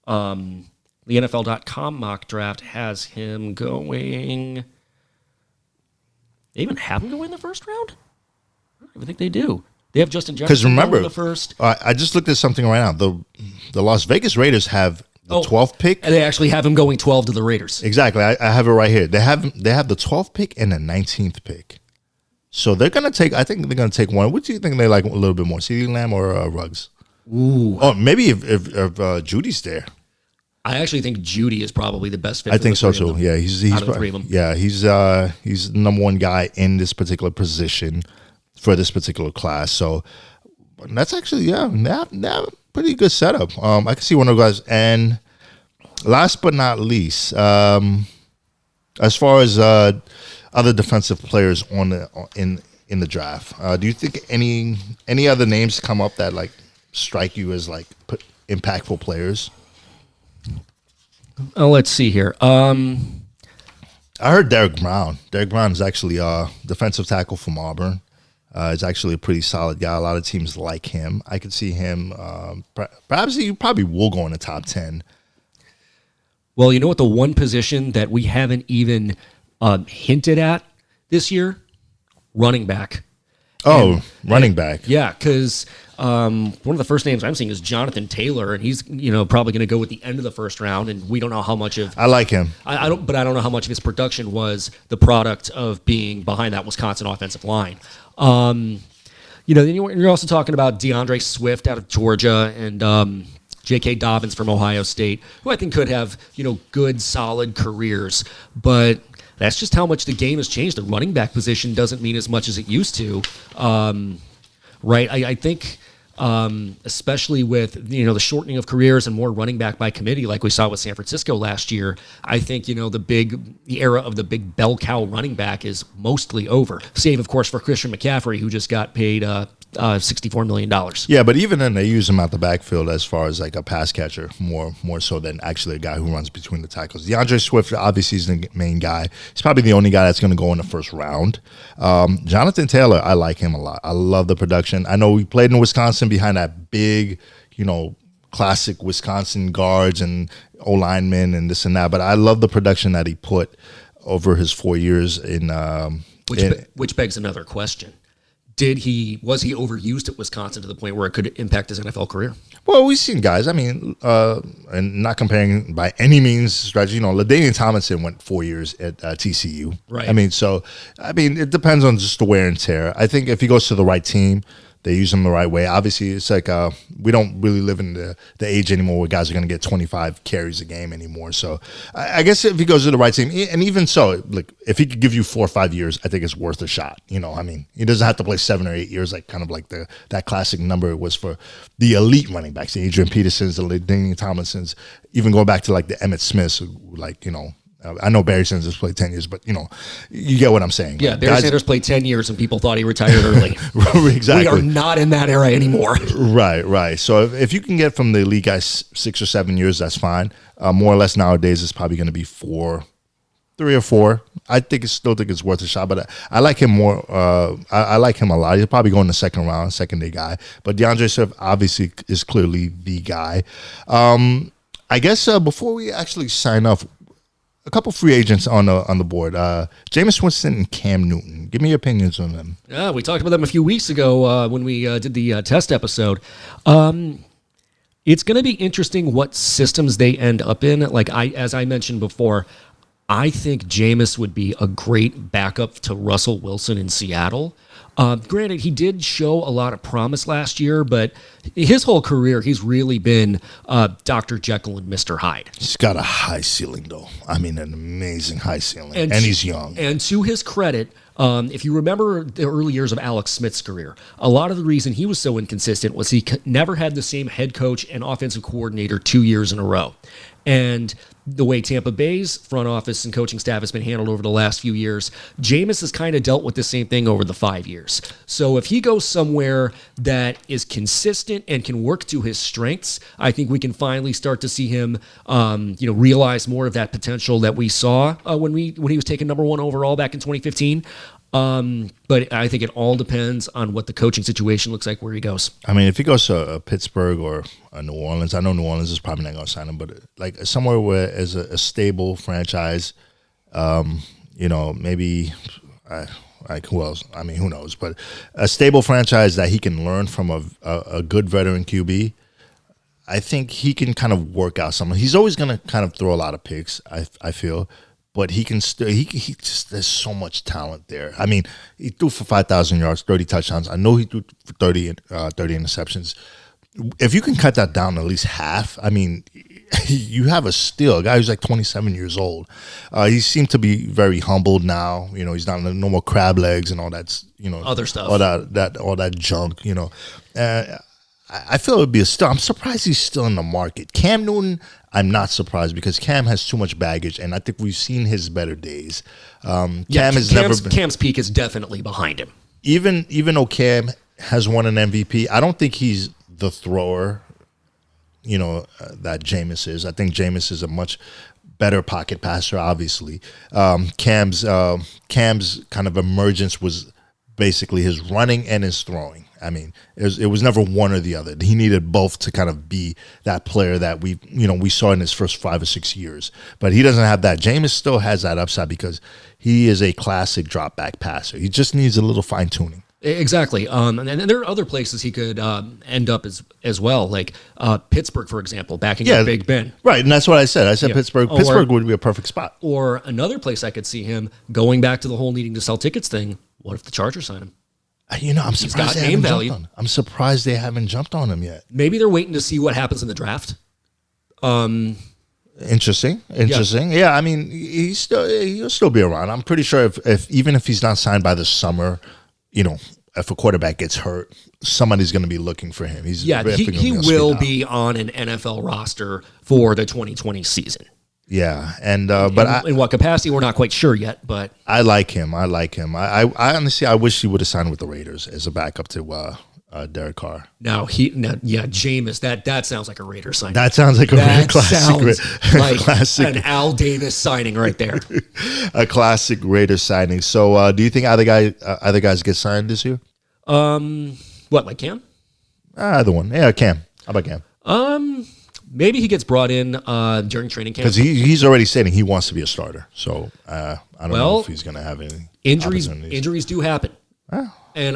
[SPEAKER 1] The NFL.com mock draft has him going... They even have him go in the first round? I don't even think they do. They have Justin Jefferson
[SPEAKER 2] remember,
[SPEAKER 1] in the first.
[SPEAKER 2] I just looked at something right now. The Las Vegas Raiders have the 12th pick.
[SPEAKER 1] And they actually have him going 12 to the Raiders.
[SPEAKER 2] Exactly. I have it right here. They have the 12th pick and the 19th pick. So they're going to take, I think they're going to take one. What do you think they like a little bit more, CeeDee Lamb or Ruggs?
[SPEAKER 1] Ooh.
[SPEAKER 2] Oh, maybe if Judy's there.
[SPEAKER 1] I actually think Judy is probably the best fit.
[SPEAKER 2] I think so too. Yeah, he's
[SPEAKER 1] out of the three of them.
[SPEAKER 2] Yeah, he's the number one guy in this particular position for this particular class. So that's actually that pretty good setup. I can see one of those guys. And last but not least, as far as other defensive players in the draft, do you think any other names come up that like strike you as like impactful players?
[SPEAKER 1] Oh, let's see here.
[SPEAKER 2] I heard Derek Brown. Derek Brown is actually a defensive tackle from Auburn. He's actually a pretty solid guy. A lot of teams like him. I could see him. Perhaps he probably will go in the top 10.
[SPEAKER 1] Well, you know what? The one position that we haven't even hinted at this year? Running back.
[SPEAKER 2] Running back.
[SPEAKER 1] Yeah, because one of the first names I'm seeing is Jonathan Taylor, and he's probably going to go at the end of the first round, and we don't know how much of.
[SPEAKER 2] I like him.
[SPEAKER 1] I don't know how much of his production was the product of being behind that Wisconsin offensive line. Then you're also talking about DeAndre Swift out of Georgia and J.K. Dobbins from Ohio State, who I think could have good, solid careers, but. That's just how much the game has changed. The running back position doesn't mean as much as it used to, right? I think, especially with the shortening of careers and more running back by committee, like we saw with San Francisco last year. I think the era of the big bell cow running back is mostly over. Save, of course, for Christian McCaffrey, who just got paid $64 million.
[SPEAKER 2] Yeah, but even then they use him out the backfield as far as like a pass catcher more so than actually a guy who runs between the tackles. DeAndre Swift obviously is the main guy. He's probably the only guy that's going to go in the first round. Jonathan Taylor, I like him a lot. I love the production. I know we played in Wisconsin behind that big, classic Wisconsin guards and O-linemen and this and that, but I love the production that he put over his 4 years in
[SPEAKER 1] which begs another question. Was he overused at Wisconsin to the point where it could impact his NFL career?
[SPEAKER 2] Well, we've seen guys. I mean, and not comparing by any means stretch. LaDainian Tomlinson went 4 years at TCU.
[SPEAKER 1] Right.
[SPEAKER 2] I mean, it depends on just the wear and tear. I think if he goes to the right team, they use him the right way. Obviously, it's like we don't really live in the age anymore where guys are going to get 25 carries a game anymore. So I guess if he goes to the right team, and even so, like if he could give you 4 or 5 years, I think it's worth a shot. I mean, he doesn't have to play 7 or 8 years, like kind of like that classic number it was for the elite running backs, the Adrian Petersons, the LaDainian Tomlinsons, even going back to like the Emmitt Smiths, who I know Barry Sanders has played 10 years, but you get what I'm saying.
[SPEAKER 1] Yeah, Barry Sanders played 10 years and people thought he retired early.
[SPEAKER 2] Exactly.
[SPEAKER 1] We are not in that era anymore.
[SPEAKER 2] Right. So if you can get from the elite guys 6 or 7 years, that's fine. More or less nowadays, it's probably going to be 3 or 4. I still think it's worth a shot, but I like him more. I like him a lot. He'll probably go in the second round, second day guy. But DeAndre Swift obviously is clearly the guy. I guess before we actually sign off, a couple free agents on the board. Jameis Winston and Cam Newton. Give me your opinions on them.
[SPEAKER 1] Yeah, we talked about them a few weeks ago when we did the test episode. It's going to be interesting what systems they end up in. As I mentioned before, I think Jameis would be a great backup to Russell Wilson in Seattle. Granted, he did show a lot of promise last year, but his whole career, he's really been Dr. Jekyll and Mr. Hyde.
[SPEAKER 2] He's got a high ceiling, though. I mean, an amazing high ceiling. And he's young.
[SPEAKER 1] And to his credit, if you remember the early years of Alex Smith's career, a lot of the reason he was so inconsistent was he never had the same head coach and offensive coordinator 2 years in a row. And the way Tampa Bay's front office and coaching staff has been handled over the last few years, Jameis has kind of dealt with the same thing over the 5 years. So if he goes somewhere that is consistent and can work to his strengths, I think we can finally start to see him, realize more of that potential that we saw when he was taken number 1 overall back in 2015. But I think it all depends on what the coaching situation looks like where he goes.
[SPEAKER 2] I mean, if he goes to Pittsburgh or New Orleans, I know New Orleans is probably not going to sign him, but like somewhere where as a stable franchise, maybe who else? I mean, who knows? But a stable franchise that he can learn from a good veteran QB. I think he can kind of work out something. He's always going to kind of throw a lot of picks, I feel. But he can still. He just. There's so much talent there. I mean, he threw for 5,000 yards, 30 touchdowns. I know he threw for 30 interceptions. If you can cut that down at least half, I mean, you have a steal. A guy who's like 27 years old. He seemed to be very humbled now. He's not no more crab legs and all that.
[SPEAKER 1] Other stuff.
[SPEAKER 2] All that junk. I feel it would be a steal. I'm surprised he's still in the market. Cam Newton, I'm not surprised because Cam has too much baggage, and I think we've seen his better days. Cam's
[SPEAKER 1] peak is definitely behind him.
[SPEAKER 2] Even though Cam has won an MVP, I don't think he's the thrower, that Jameis is. I think Jameis is a much better pocket passer, obviously. Cam's kind of emergence was basically his running and his throwing. I mean, it was never one or the other. He needed both to kind of be that player that we saw in his first 5 or 6 years. But he doesn't have that. Jameis still has that upside because he is a classic drop back passer. He just needs a little fine tuning.
[SPEAKER 1] Exactly. And there are other places he could end up as well, like Pittsburgh, for example, backing up Big Ben.
[SPEAKER 2] Right, and that's what I said. I said Pittsburgh. Pittsburgh would be a perfect spot.
[SPEAKER 1] Or another place I could see him going back to the whole needing to sell tickets thing. What if the Chargers sign him?
[SPEAKER 2] I'm surprised they haven't jumped on him. I'm surprised they haven't jumped on him yet.
[SPEAKER 1] Maybe they're waiting to see what happens in the draft.
[SPEAKER 2] Interesting. Yeah, I mean, he'll still be around. I'm pretty sure if even if he's not signed by the summer, if a quarterback gets hurt, somebody's going to be looking for him.
[SPEAKER 1] He will be on an NFL roster for the 2020 season.
[SPEAKER 2] Yeah, and
[SPEAKER 1] in what capacity we're not quite sure yet, but
[SPEAKER 2] I like him. I honestly I wish he would have signed with the Raiders as a backup to Derek Carr.
[SPEAKER 1] Jameis. That sounds like a Raiders signing.
[SPEAKER 2] That sounds like a
[SPEAKER 1] classic, an Al Davis signing right there.
[SPEAKER 2] A classic Raiders signing. So, do you think either guys get signed this year?
[SPEAKER 1] Like Cam?
[SPEAKER 2] Either one. Yeah, Cam. How about Cam?
[SPEAKER 1] Maybe he gets brought in during training camp.
[SPEAKER 2] Because he's already saying he wants to be a starter. So I don't know if he's going to have any
[SPEAKER 1] injuries. Injuries do happen. Oh. And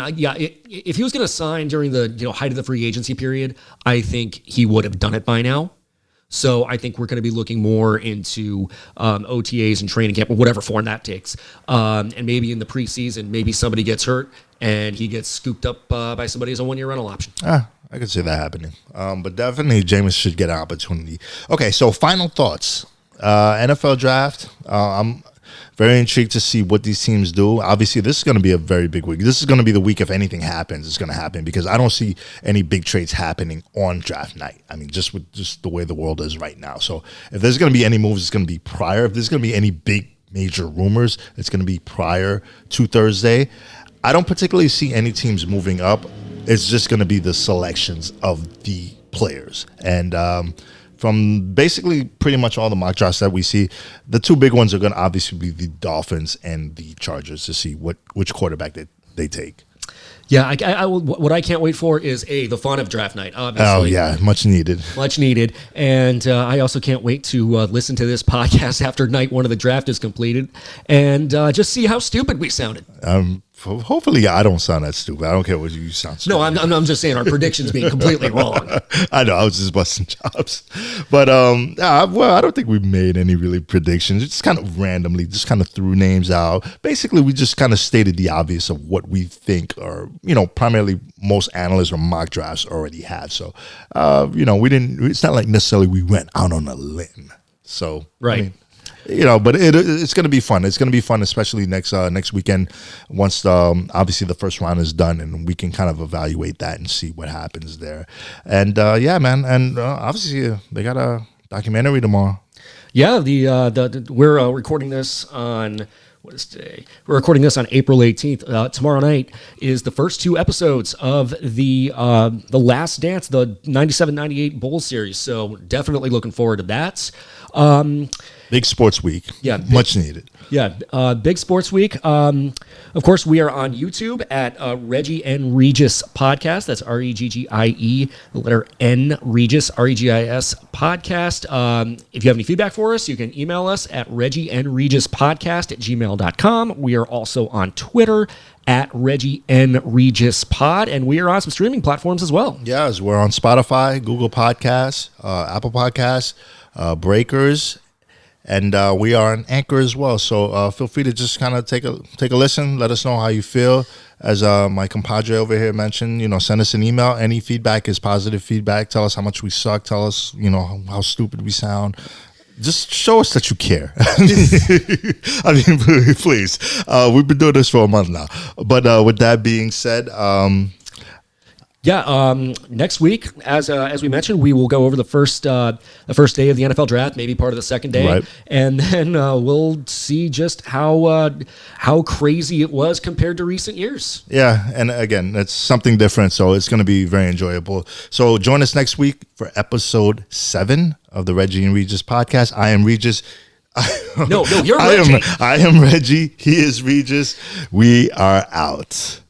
[SPEAKER 1] if he was going to sign during the height of the free agency period, I think he would have done it by now. So I think we're going to be looking more into OTAs and training camp or whatever form that takes. And maybe in the preseason, maybe somebody gets hurt and he gets scooped up by somebody as a 1-year rental option.
[SPEAKER 2] I could see that happening. But definitely Jameis should get an opportunity. Okay, so final thoughts. NFL draft. I'm very intrigued to see what these teams do. Obviously, this is going to be a very big week. This is going to be the week if anything happens, it's going to happen because I don't see any big trades happening on draft night. I mean, just with the way the world is right now. So if there's going to be any moves, it's going to be prior. If there's going to be any big major rumors, it's going to be prior to Thursday. I don't particularly see any teams moving up. It's just going to be the selections of the players. And from basically pretty much all the mock drafts that we see, the two big ones are going to obviously be the Dolphins and the Chargers to see which quarterback they take.
[SPEAKER 1] Yeah, what I can't wait for is the fun of draft night. Obviously.
[SPEAKER 2] Oh yeah, much needed.
[SPEAKER 1] Much needed. And I also can't wait to listen to this podcast after night one of the draft is completed and just see how stupid we sounded.
[SPEAKER 2] Hopefully, I don't sound that stupid. I don't care what you sound stupid.
[SPEAKER 1] No, I'm just saying our predictions being completely wrong.
[SPEAKER 2] I know, I was just busting chops. But, well, I don't think we made any really predictions. It's kind of randomly, just kind of threw names out. Basically, we just kind of stated the obvious of what we think are, primarily most analysts or mock drafts already have. So, it's not like necessarily we went out on a limb. So,
[SPEAKER 1] right.
[SPEAKER 2] But it's going to be fun. It's going to be fun, especially next weekend once obviously the first round is done and we can kind of evaluate that and see what happens there. And yeah, man. And obviously they got a documentary tomorrow.
[SPEAKER 1] Yeah, we're recording this on. What is today? We're recording this on April 18th. Tomorrow night is the first 2 episodes of the Last Dance, the 97-98 Bowl series. So definitely looking forward to that.
[SPEAKER 2] Big sports week.
[SPEAKER 1] Yeah.
[SPEAKER 2] Much needed.
[SPEAKER 1] Yeah. Big sports week. Of course, we are on YouTube at Reggie N Regis Podcast. That's REGGIE, the letter N Regis, REGIS Podcast. If you have any feedback for us, you can email us at ReggieNRegisPodcast@gmail.com. We are also on Twitter at Reggie N Regis Pod, and we are on some streaming platforms as well.
[SPEAKER 2] Yes, we're on Spotify, Google Podcasts, Apple Podcasts, Breakers, and we are on Anchor as well. So feel free to just kind of take a listen. Let us know how you feel. As my compadre over here mentioned, send us an email. Any feedback is positive feedback. Tell us how much we suck. Tell us, how stupid we sound. Just show us that you care. I mean, please. We've been doing this for a month now. But with that being said,
[SPEAKER 1] next week, as we mentioned, we will go over the first day of the NFL draft, maybe part of the second day,
[SPEAKER 2] right.
[SPEAKER 1] And then we'll see just how crazy it was compared to recent years.
[SPEAKER 2] Yeah, and again, it's something different, so it's going to be very enjoyable. So join us next week for episode 7 of the Reggie and Regis podcast. I am Regis.
[SPEAKER 1] No, you're Reggie.
[SPEAKER 2] I am Reggie. He is Regis. We are out.